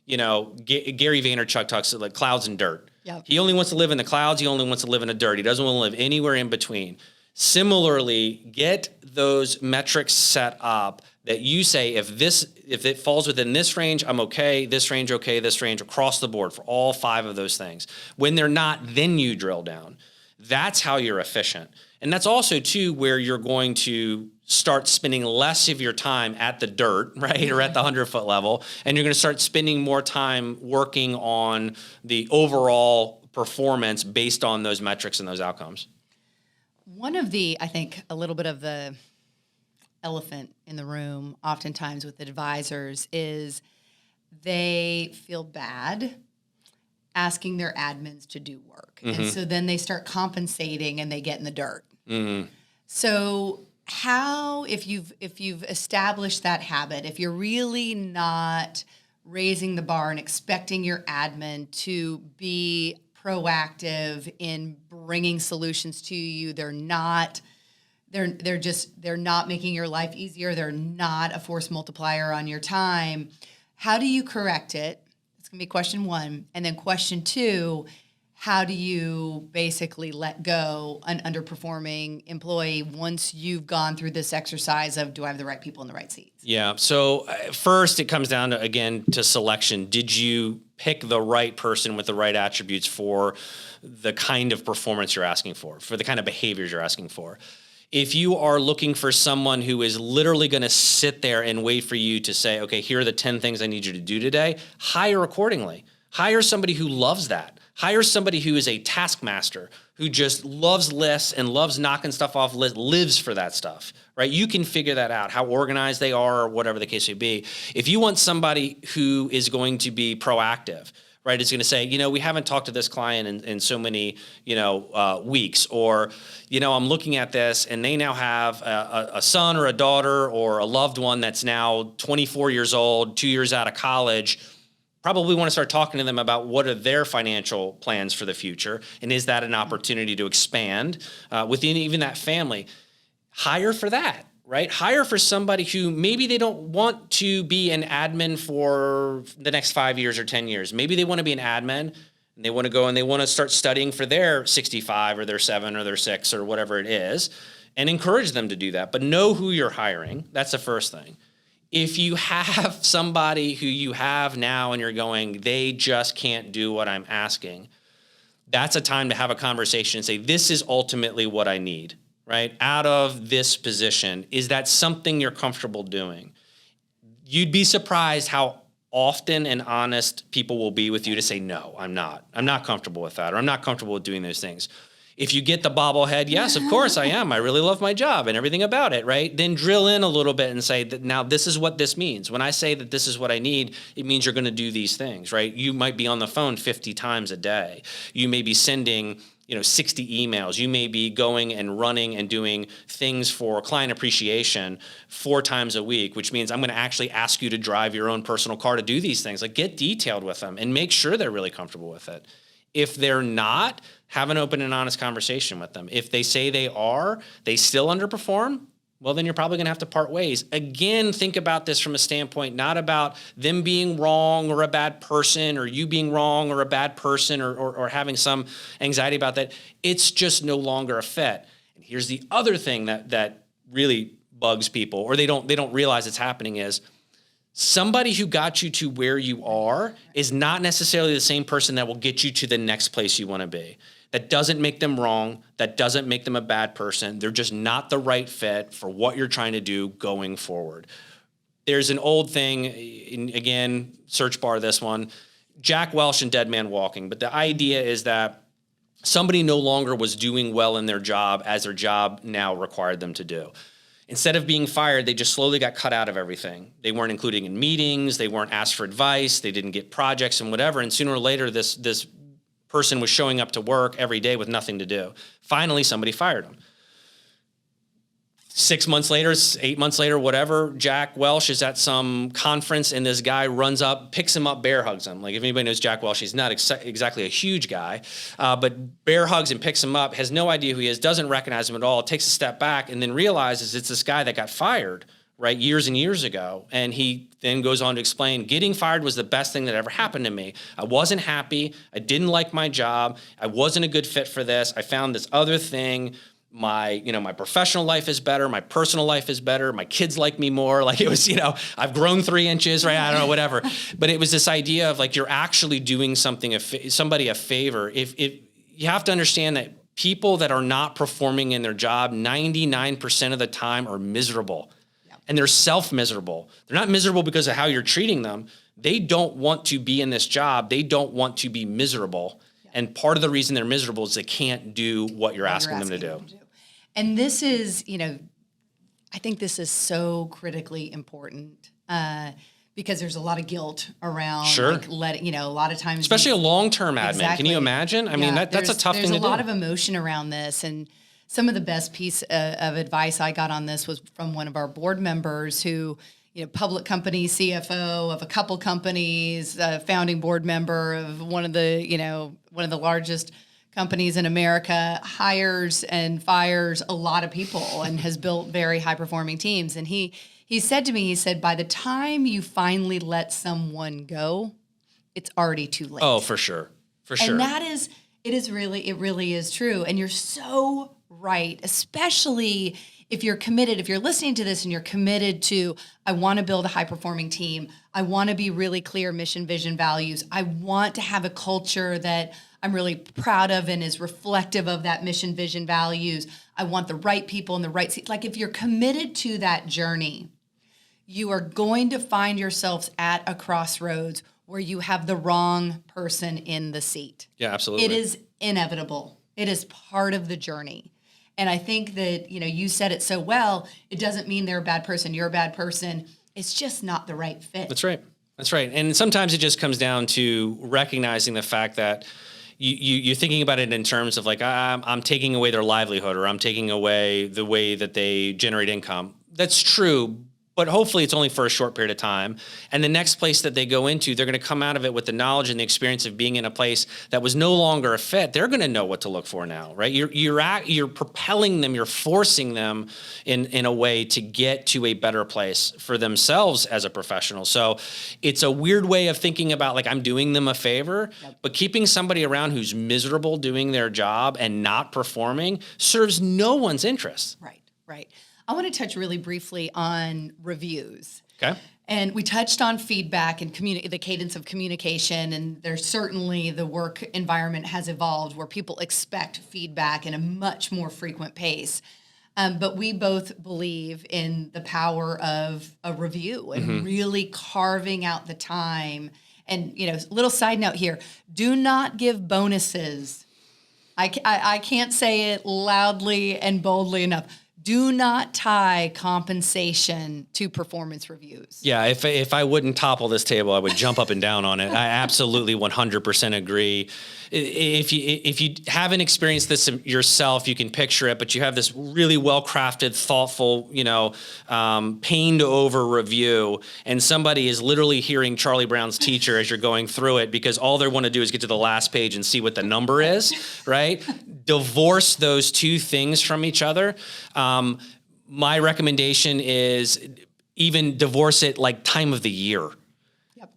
Gary Vaynerchuk talks like clouds and dirt. He only wants to live in the clouds. He only wants to live in the dirt. He doesn't want to live anywhere in between. Similarly, get those metrics set up that you say, if it falls within this range, I'm okay, this range, across the board for all 5 of those things. When they're not, then you drill down. That's how you're efficient. And that's also, too, where you're going to start spending less of your time at the dirt, right, or at the 100-foot level, and you're going to start spending more time working on the overall performance based on those metrics and those outcomes. One of the, I think, a little bit of the elephant in the room oftentimes with advisors is they feel bad asking their admins to do work. And so then they start compensating and they get in the dirt. So how, if you've established that habit, if you're really not raising the bar and expecting your admin to be proactive in bringing solutions to you, they're not making your life easier. They're not a force multiplier on your time. How do you correct it? It's going to be question 1. And then question 2, how do you basically let go an underperforming employee once you've gone through this exercise of, do I have the right people in the right seats? Yeah. So first it comes down to, again, to selection. Did you pick the right person with the right attributes for the kind of performance you're asking for the kind of behaviors you're asking for? If you are looking for someone who is literally going to sit there and wait for you to say, okay, here are the 10 things I need you to do today, hire accordingly. Hire somebody who loves that. Hire somebody who is a taskmaster, who just loves lists and loves knocking stuff off lists, lives for that stuff, right? You can figure that out, how organized they are or whatever the case may be. If you want somebody who is going to be proactive, right, is going to say, we haven't talked to this client in so many, weeks, or, I'm looking at this and they now have a son or a daughter or a loved one that's now 24 years old, 2 years out of college. Probably want to start talking to them about what are their financial plans for the future, and is that an opportunity to expand within even that family? Hire for that. Right? Hire for somebody who maybe they don't want to be an admin for the next 5 years or 10 years. Maybe they want to be an admin and they want to go and they want to start studying for their 65 or their 7 or their 6 or whatever it is, and encourage them to do that. But know who you're hiring. That's the first thing. If you have somebody who you have now and you're going, they just can't do what I'm asking, that's a time to have a conversation and say, this is ultimately what I need. Right? Out of this position, is that something you're comfortable doing? You'd be surprised how often and honest people will be with you to say, no, I'm not. I'm not comfortable with that, or I'm not comfortable with doing those things. If you get the bobblehead, yes, of course I am. I really love my job and everything about it, right? Then drill in a little bit and say that now this is what this means. When I say that this is what I need, it means you're going to do these things, right? You might be on the phone 50 times a day. You may be sending 60 emails. You may be going and running and doing things for client appreciation 4 times a week, which means I'm going to actually ask you to drive your own personal car to do these things. Like, get detailed with them and make sure they're really comfortable with it. If they're not, have an open and honest conversation with them. If they say they still underperform, well, then you're probably going to have to part ways. Again, think about this from a standpoint, not about them being wrong or a bad person, or you being wrong or a bad person, or having some anxiety about that. It's just no longer a fit. And here's the other thing that really bugs people, or they don't realize it's happening, is somebody who got you to where you are is not necessarily the same person that will get you to the next place you want to be. That doesn't make them wrong. That doesn't make them a bad person. They're just not the right fit for what you're trying to do going forward. There's an old thing, again, search bar this one, Jack Welch and Dead Man Walking. But the idea is that somebody no longer was doing well in their job as their job now required them to do. Instead of being fired, they just slowly got cut out of everything. They weren't included in meetings. They weren't asked for advice. They didn't get projects and whatever. And sooner or later, this person was showing up to work every day with nothing to do. Finally, somebody fired him. 6 months later, 8 months later, whatever, Jack Welch is at some conference and this guy runs up, picks him up, bear hugs him. Like, if anybody knows Jack Welch, he's not exactly a huge guy, but bear hugs and picks him up, has no idea who he is, doesn't recognize him at all, takes a step back, and then realizes it's this guy that got fired, right, years and years ago. And he then goes on to explain, getting fired was the best thing that ever happened to me. I wasn't happy. I didn't like my job. I wasn't a good fit for this. I found this other thing. My professional life is better. My personal life is better. My kids like me more. Like, it was, I've grown 3 inches, right? I don't know, whatever. But it was this idea of, like, you're actually doing somebody a favor. If you have to understand that people that are not performing in their job 99% of the time are miserable. And they're self-miserable. They're not miserable because of how you're treating them. They don't want to be in this job. They don't want to be miserable. And part of the reason they're miserable is they can't do what you're asking them to do. And this is, I think this is so critically important because there's a lot of guilt around, sure, like, a lot of times. Especially a long-term admin. Exactly. Can you imagine? I mean, that's a tough thing to do. There's a lot of emotion around this. And some of the best piece of advice I got on this was from one of our board members who, public company CFO of a couple companies, founding board member of one of the largest companies in America, hires and fires a lot of people and has built very high performing teams. And he said to me, by the time you finally let someone go, it's already too late. Oh, for sure. For sure. And it really is true. And you're so right, especially if you're committed, if you're listening to this and you're committed to, I want to build a high-performing team. I want to be really clear mission, vision, values. I want to have a culture that I'm really proud of and is reflective of that mission, vision, values. I want the right people in the right seat. Like, if you're committed to that journey, you are going to find yourselves at a crossroads where you have the wrong person in the seat. Yeah, absolutely. It is inevitable. It is part of the journey. And I think that, you said it so well, it doesn't mean they're a bad person, you're a bad person. It's just not the right fit. That's right. That's right. And sometimes it just comes down to recognizing the fact that you're thinking about it in terms of like, I'm taking away their livelihood, or I'm taking away the way that they generate income. That's true, but hopefully it's only for a short period of time. And the next place that they go into, they're going to come out of it with the knowledge and the experience of being in a place that was no longer a fit. They're going to know what to look for now, right? You're propelling them, you're forcing them in a way to get to a better place for themselves as a professional. So it's a weird way of thinking about like, I'm doing them a favor, but keeping somebody around who's miserable doing their job and not performing serves no one's interest. Right, right. I want to touch really briefly on reviews. Okay. And we touched on feedback and the cadence of communication, and there's certainly the work environment has evolved where people expect feedback in a much more frequent pace. But we both believe in the power of a review and really carving out the time. And, little side note here, do not give bonuses. I can't say it loudly and boldly enough. Do not tie compensation to performance reviews. Yeah, if I wouldn't topple this table, I would jump up and down on it. I absolutely 100% agree. If you haven't experienced this yourself, you can picture it, but you have this really well-crafted, thoughtful, pained over review, and somebody is literally hearing Charlie Brown's Teacher as you're going through it because all they want to do is get to the last page and see what the number is, right? Divorce those two things from each other. My recommendation is even divorce it like time of the year.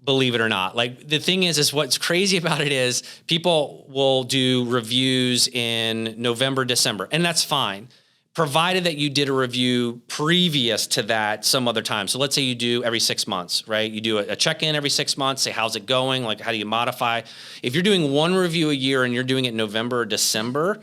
Believe it or not. Like the thing is what's crazy about it is people will do reviews in November, December, and that's fine, provided that you did a review previous to that some other time. So let's say you do every 6 months, right? You do a check-in every 6 months, say, how's it going? Like, how do you modify? If you're doing one review a year and you're doing it November or December,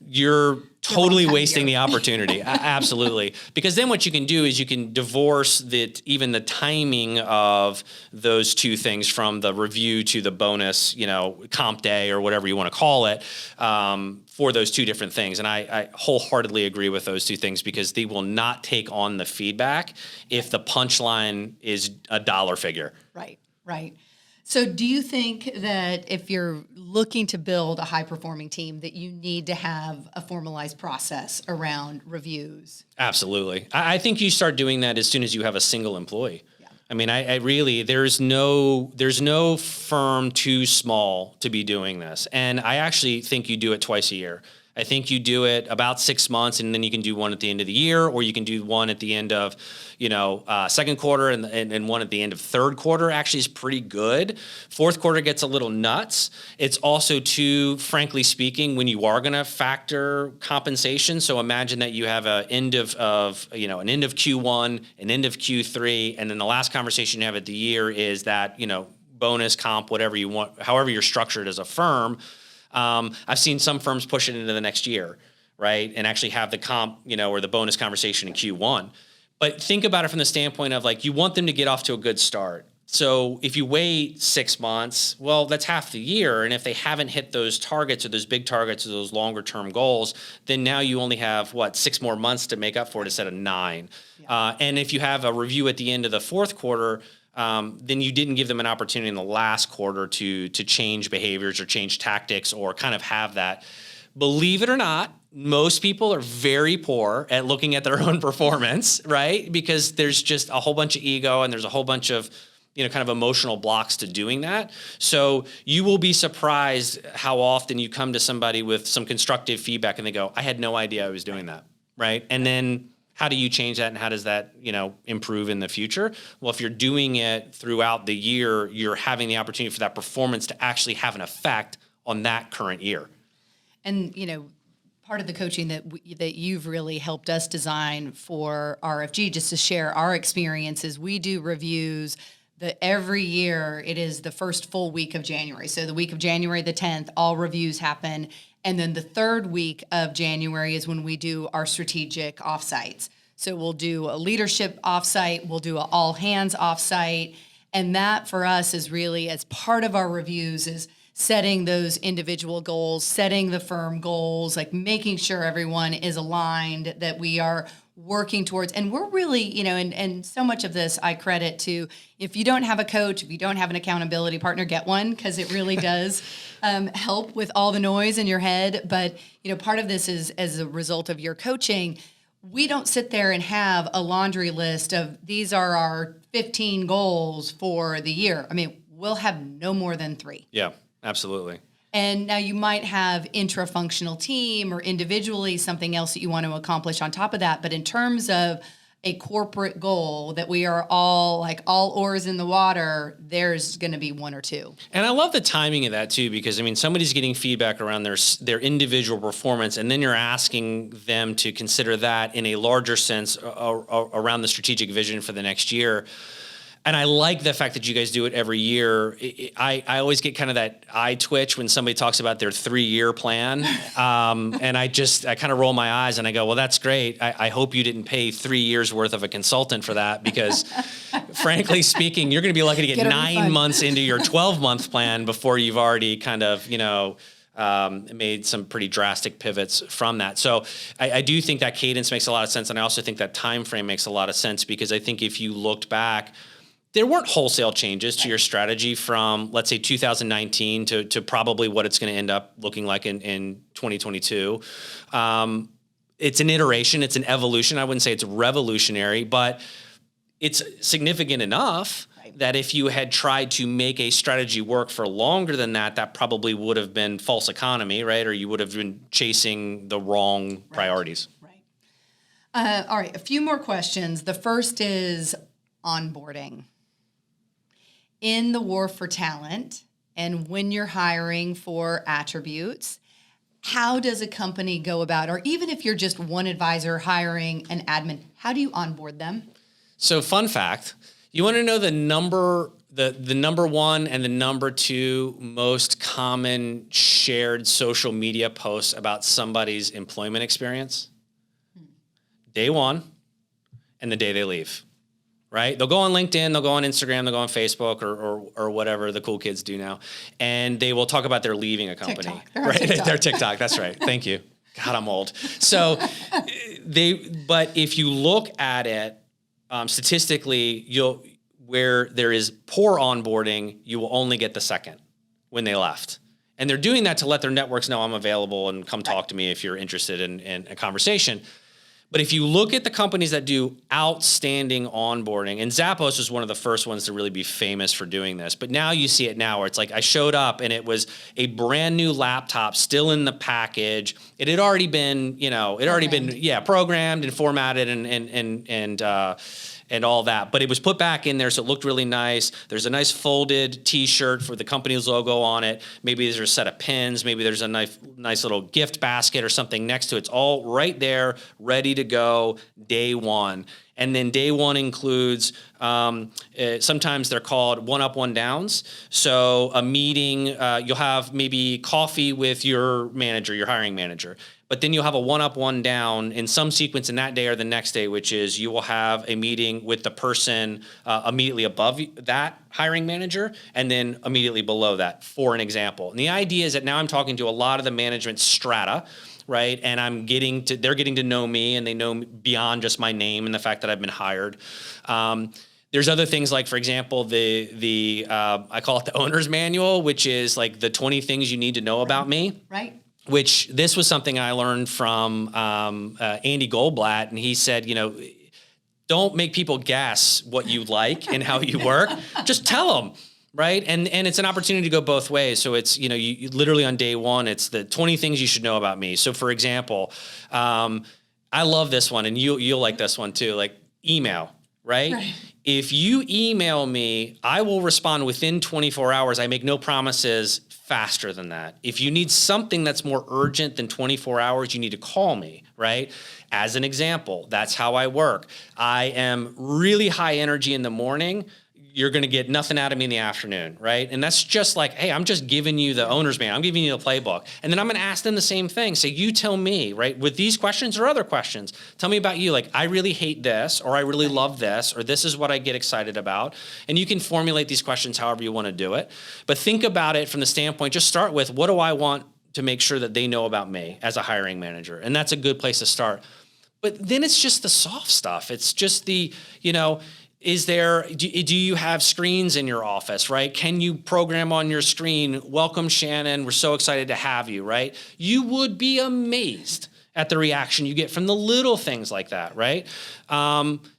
you're totally wasting the opportunity. Absolutely. Because then what you can do is you can divorce even the timing of those two things from the review to the bonus, comp day or whatever you want to call it, for those two different things. And I wholeheartedly agree with those two things because they will not take on the feedback if the punchline is a dollar figure. Right, right. So do you think that if you're looking to build a high-performing team that you need to have a formalized process around reviews? Absolutely. I think you start doing that as soon as you have a single employee. Yeah. I mean, I really, there's no firm too small to be doing this. And I actually think you do it twice a year. I think you do it about 6 months, and then you can do one at the end of the year, or you can do one at the end of, second quarter and one at the end of third quarter. Actually is pretty good. Fourth quarter gets a little nuts. It's also too, frankly speaking, when you are going to factor compensation. So imagine that you have an end of Q1, an end of Q3, and then the last conversation you have at the year is that, bonus comp, whatever you want, however you're structured as a firm. I've seen some firms push it into the next year, right? And actually have the comp, or the bonus conversation in Q1. But think about it from the standpoint of like, you want them to get off to a good start. So if you wait 6 months, well, that's half the year. And if they haven't hit those targets or those big targets or those longer term goals, then now you only have 6 more months to make up for it instead of 9. Yeah. And if you have a review at the end of the fourth quarter, then you didn't give them an opportunity in the last quarter to change behaviors or change tactics or kind of have that. Believe it or not, most people are very poor at looking at their own performance, right? Because there's just a whole bunch of ego and there's a whole bunch of kind of emotional blocks to doing that. So you will be surprised how often you come to somebody with some constructive feedback and they go, I had no idea I was doing that, right? And then how do you change that and how does that, improve in the future? Well, if you're doing it throughout the year, you're having the opportunity for that performance to actually have an effect on that current year. And, part of the coaching that you've really helped us design for RFG, just to share our experiences, we do reviews every year. It is the first full week of January. So the week of January the 10th, all reviews happen. And then the third week of January is when we do our strategic offsites. So we'll do a leadership offsite, we'll do an all hands offsite. And that for us is really, as part of our reviews, is setting those individual goals, setting the firm goals, like making sure everyone is aligned, that we are working towards, and we're really, and so much of this I credit to, if you don't have a coach, if you don't have an accountability partner, get one, because it really does help with all the noise in your head. But, part of this is as a result of your coaching. We don't sit there and have a laundry list of these are our 15 goals for the year. I mean, we'll have no more than 3. Yeah, absolutely. And now you might have intra-functional team or individually something else that you want to accomplish on top of that. But in terms of a corporate goal that we are all like all oars in the water, there's going to be 1 or 2. And I love the timing of that too, because somebody's getting feedback around their individual performance, and then you're asking them to consider that in a larger sense around the strategic vision for the next year. And I like the fact that you guys do it every year. I always get kind of that eye twitch when somebody talks about their 3-year plan. And I kind of roll my eyes and I go, well, that's great. I hope you didn't pay 3 years worth of a consultant for that, because frankly speaking, you're going to be lucky to get 9 months into your 12-month plan before you've already kind of, made some pretty drastic pivots from that. So I do think that cadence makes a lot of sense. And I also think that time frame makes a lot of sense, because I think if you looked back, there weren't wholesale changes to your strategy from, let's say, 2019 to probably what it's going to end up looking like in 2022. It's an iteration. It's an evolution. I wouldn't say it's revolutionary, but it's significant enough that if you had tried to make a strategy work for longer than that, that probably would have been false economy, right? Or you would have been chasing the wrong priorities. Right. All right. A few more questions. The first is onboarding. In the war for talent, and when you're hiring for attributes, how does a company go about, or even if you're just one advisor hiring an admin, how do you onboard them? So fun fact, you want to know the number one and the number 2 most common shared social media posts about somebody's employment experience? Day 1 and the day they leave. Right? They'll go on LinkedIn, they'll go on Instagram, they'll go on Facebook or whatever the cool kids do now. And they will talk about their leaving a company. TikTok. Right? They're TikTok. That's right. Thank you. God, I'm old. So but if you look at it statistically, where there is poor onboarding, you will only get the second when they left. And they're doing that to let their networks know I'm available and come talk to me if you're interested in a conversation. But if you look at the companies that do outstanding onboarding, and Zappos was one of the first ones to really be famous for doing this, but now you see it now where it's like I showed up and it was a brand new laptop still in the package. It had already been, programmed and formatted and all that. But it was put back in there, so it looked really nice. There's a nice folded T-shirt for the company's logo on it. Maybe there's a set of pins. Maybe there's a nice little gift basket or something next to it. It's all right there, ready to go, day 1. And then day 1 includes, sometimes they're called one-up, one-downs. So a meeting, you'll have maybe coffee with your manager, your hiring manager. But then you'll have a one-up, one-down in some sequence in that day or the next day, which is you will have a meeting with the person immediately above that hiring manager and then immediately below that, for an example. And the idea is that now I'm talking to a lot of the management strata, right? And they're getting to know me, and they know me beyond just my name and the fact that I've been hired. There's other things like, for example, I call it the owner's manual, which is like the 20 things you need to know about me. Right. Which this was something I learned from Andy Goldblatt, and he said, don't make people guess what you like and how you work. Just tell them, right? And it's an opportunity to go both ways. So it's you literally on day 1, it's the 20 things you should know about me. So for example, I love this one, and you'll like this one too. Like email, right? If you email me, I will respond within 24 hours. I make no promises faster than that. If you need something that's more urgent than 24 hours, you need to call me, right? As an example, that's how I work. I am really high energy in the morning. You're going to get nothing out of me in the afternoon, right? And that's just like, hey, I'm just giving you the owner's manual. I'm giving you the playbook. And then I'm going to ask them the same thing. Say, you tell me, right? With these questions or other questions, tell me about you. Like, I really hate this, or I really love this, or this is what I get excited about. And you can formulate these questions however you want to do it. But think about it from the standpoint, just start with, what do I want to make sure that they know about me as a hiring manager? And that's a good place to start. But then it's just the soft stuff. It's just the, do you have screens in your office, right? Can you program on your screen, welcome Shannon, we're so excited to have you, right? You would be amazed at the reaction you get from the little things like that, right?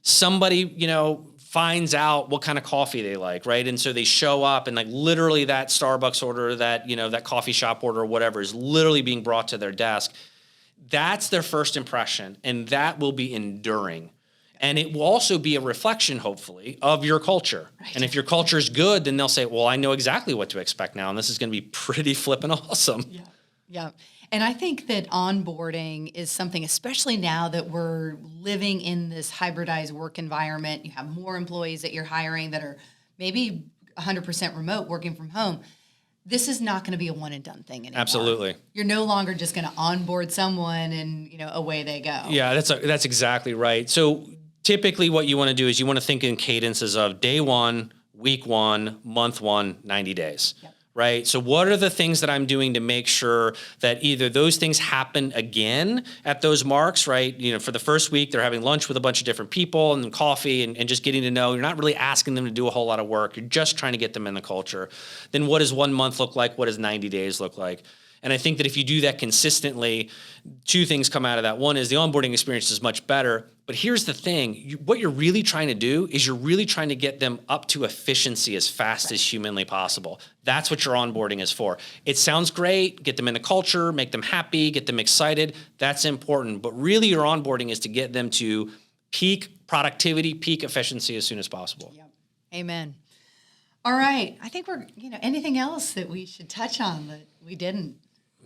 Somebody, finds out what kind of coffee they like, right? And so they show up and like literally that Starbucks order, that, that coffee shop order or whatever is literally being brought to their desk. That's their first impression, and that will be enduring. And it will also be a reflection, hopefully, of your culture. Right. And if your culture is good, then they'll say, well, I know exactly what to expect now, and this is going to be pretty flippin' awesome. Yeah. Yeah. And I think that onboarding is something, especially now that we're living in this hybridized work environment. You have more employees that you're hiring that are maybe 100% remote, working from home. This is not going to be a one and done thing anymore. Absolutely. You're no longer just going to onboard someone and, away they go. Yeah, that's exactly right. So typically what you want to do is you want to think in cadences of day one, week one, month one, 90 days. Yep. Right? So what are the things that I'm doing to make sure that either those things happen again at those marks, right? For the first week, they're having lunch with a bunch of different people and coffee and just getting to know. You're not really asking them to do a whole lot of work. You're just trying to get them in the culture. Then what does 1 month look like? What does 90 days look like? And I think that if you do that consistently, two things come out of that. One is the onboarding experience is much better. But here's the thing. What you're really trying to do is you're really trying to get them up to efficiency as fast as humanly possible. That's what your onboarding is for. It sounds great. Get them in the culture, make them happy, get them excited. That's important. But really your onboarding is to get them to peak productivity, peak efficiency as soon as possible. Yep. Amen. All right. I think we're, anything else that we should touch on that we didn't?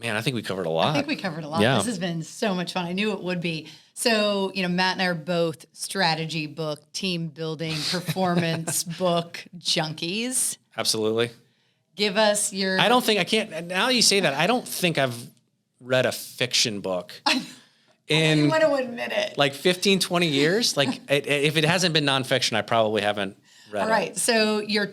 Man, I think we covered a lot. I think we covered a lot. Yeah. This has been so much fun. I knew it would be. So, Matt and I are both strategy book, team building, performance book junkies. Absolutely. Give us your... now that you say that, I don't think I've read a fiction book in... I want to admit it. Like 15, 20 years. Like if it hasn't been nonfiction, I probably haven't read it. All right. So you're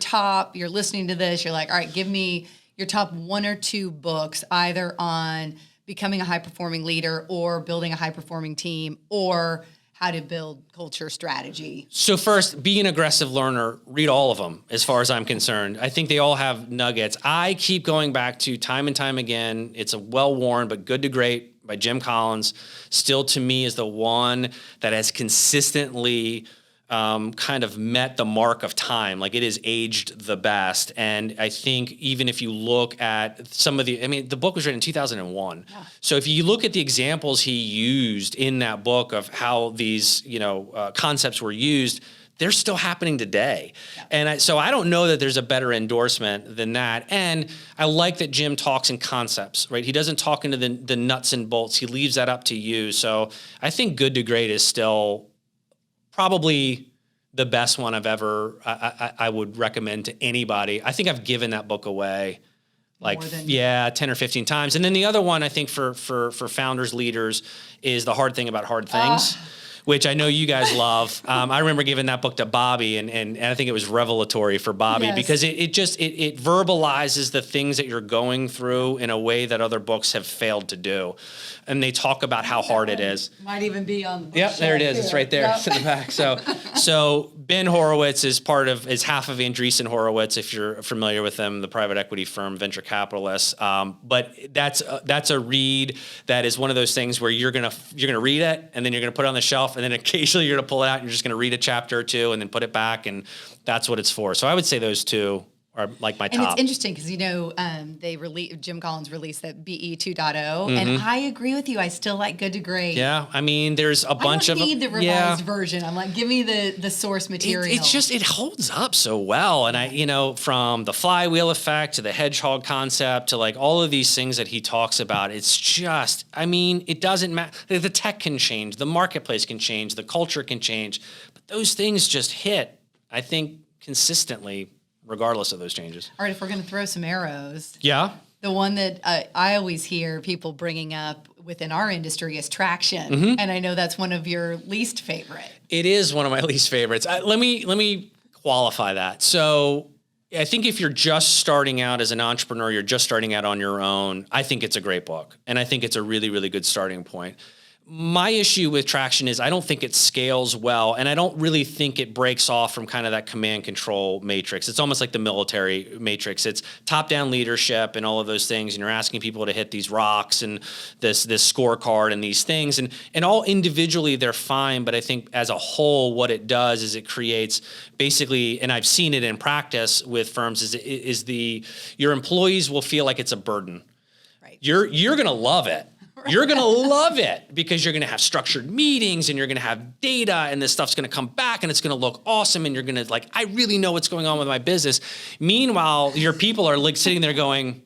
listening to this, you're like, all right, give me your top 1 or 2 books, either on becoming a high-performing leader or building a high-performing team or how to build culture strategy. So first, be an aggressive learner. Read all of them, as far as I'm concerned. I think they all have nuggets. I keep going back to time and time again. It's a well-worn but good to great by Jim Collins. Still, to me, is the one that has consistently kind of met the mark of time. Like it is aged the best. And I think even if you look at some of the book was written in 2001. Yeah. So if you look at the examples he used in that book of how these, concepts were used, they're still happening today. Yeah. And so I don't know that there's a better endorsement than that. And I like that Jim talks in concepts, right? He doesn't talk into the nuts and bolts. He leaves that up to you. So I think Good to Great is still probably the best one I would recommend to anybody. I think I've given that book away 10 or 15 times. And then the other one I think for founders, leaders is The Hard Thing About Hard Things, which I know you guys love. I remember giving that book to Bobby and I think it was revelatory for Bobby because it verbalizes the things that you're going through in a way that other books have failed to do. And they talk about how hard it is. Might even be on the Yep, there it is. Here. It's right there. Yep. It's in the back. So Ben Horowitz is half of Andreessen Horowitz, if you're familiar with them, the private equity firm, venture capitalists. But that's a read that is one of those things where you're gonna read it and then you're gonna put it on the shelf and then occasionally you're gonna pull it out and you're just gonna read a chapter or two and then put it back, and that's what it's for. So I would say those two are like my top. And it's interesting because Jim Collins released that BE 2.0, and I agree with you. I still like Good to Great. Yeah, there's a bunch of. I don't need the revised version. I'm like, give me the source material. It holds up so well, and from the flywheel effect to the hedgehog concept to like all of these things that he talks about. It's just, it doesn't matter. The tech can change, the marketplace can change, the culture can change, but those things just hit, I think, consistently, regardless of those changes. All right, if we're going to throw some arrows. Yeah. The one that I always hear people bringing up within our industry is traction. Mm-hmm. And I know that's one of your least favorite. It is one of my least favorites. Let me qualify that. So I think if you're just starting out as an entrepreneur, you're just starting out on your own, I think it's a great book. And I think it's a really, really good starting point. my issue with Traction is I don't think it scales well, and I don't really think it breaks off from kind of that command control matrix. It's almost like the military matrix. It's top-down leadership and all of those things, and you're asking people to hit these rocks and this scorecard and these things, and all individually they're fine, but I think as a whole what it does is it creates basically, and I've seen it in practice with firms, is your employees will feel like it's a burden. Right. You're going to love it. You're going to love it because you're going to have structured meetings and you're going to have data and this stuff's going to come back and it's going to look awesome and you're going to I really know what's going on with my business. Meanwhile, your people are sitting there going,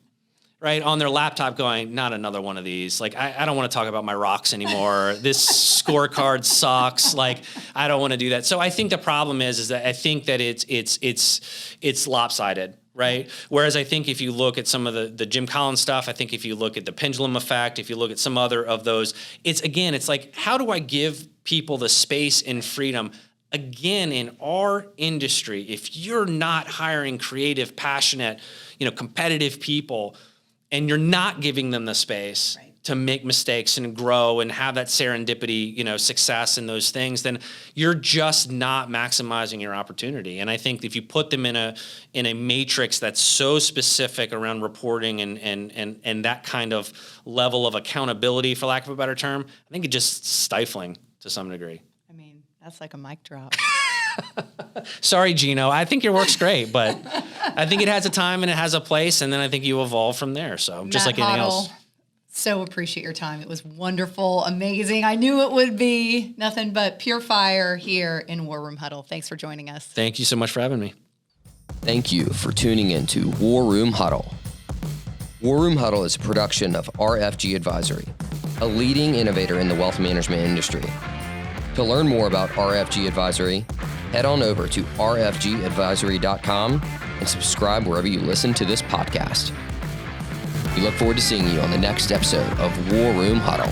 right, on their laptop going, not another one of these. I don't want to talk about my rocks anymore. This scorecard sucks. I don't want to do that. So I think the problem is that I think that it's lopsided. Right. Whereas I think if you look at some of the Jim Collins stuff, I think if you look at the pendulum effect, if you look at some other of those, it's like, how do I give people the space and freedom? Again, in our industry, if you're not hiring creative, passionate, competitive people, and you're not giving them the space to make mistakes and grow and have that serendipity, success and those things, then you're just not maximizing your opportunity. And I think if you put them in a matrix that's so specific around reporting and that kind of level of accountability, for lack of a better term, I think it's just stifling to some degree. I mean, that's like a mic drop. Sorry, Gino. I think your work's great, but I think it has a time and it has a place, and then I think you evolve from there. So just like anything else. So appreciate your time. It was wonderful, amazing. I knew it would be nothing but pure fire here in War Room Huddle. Thanks for joining us. Thank you so much for having me. Thank you for tuning in to War Room Huddle. War Room Huddle is a production of RFG Advisory, a leading innovator in the wealth management industry. To learn more about RFG Advisory, head on over to rfgadvisory.com and subscribe wherever you listen to this podcast. We look forward to seeing you on the next episode of War Room Huddle.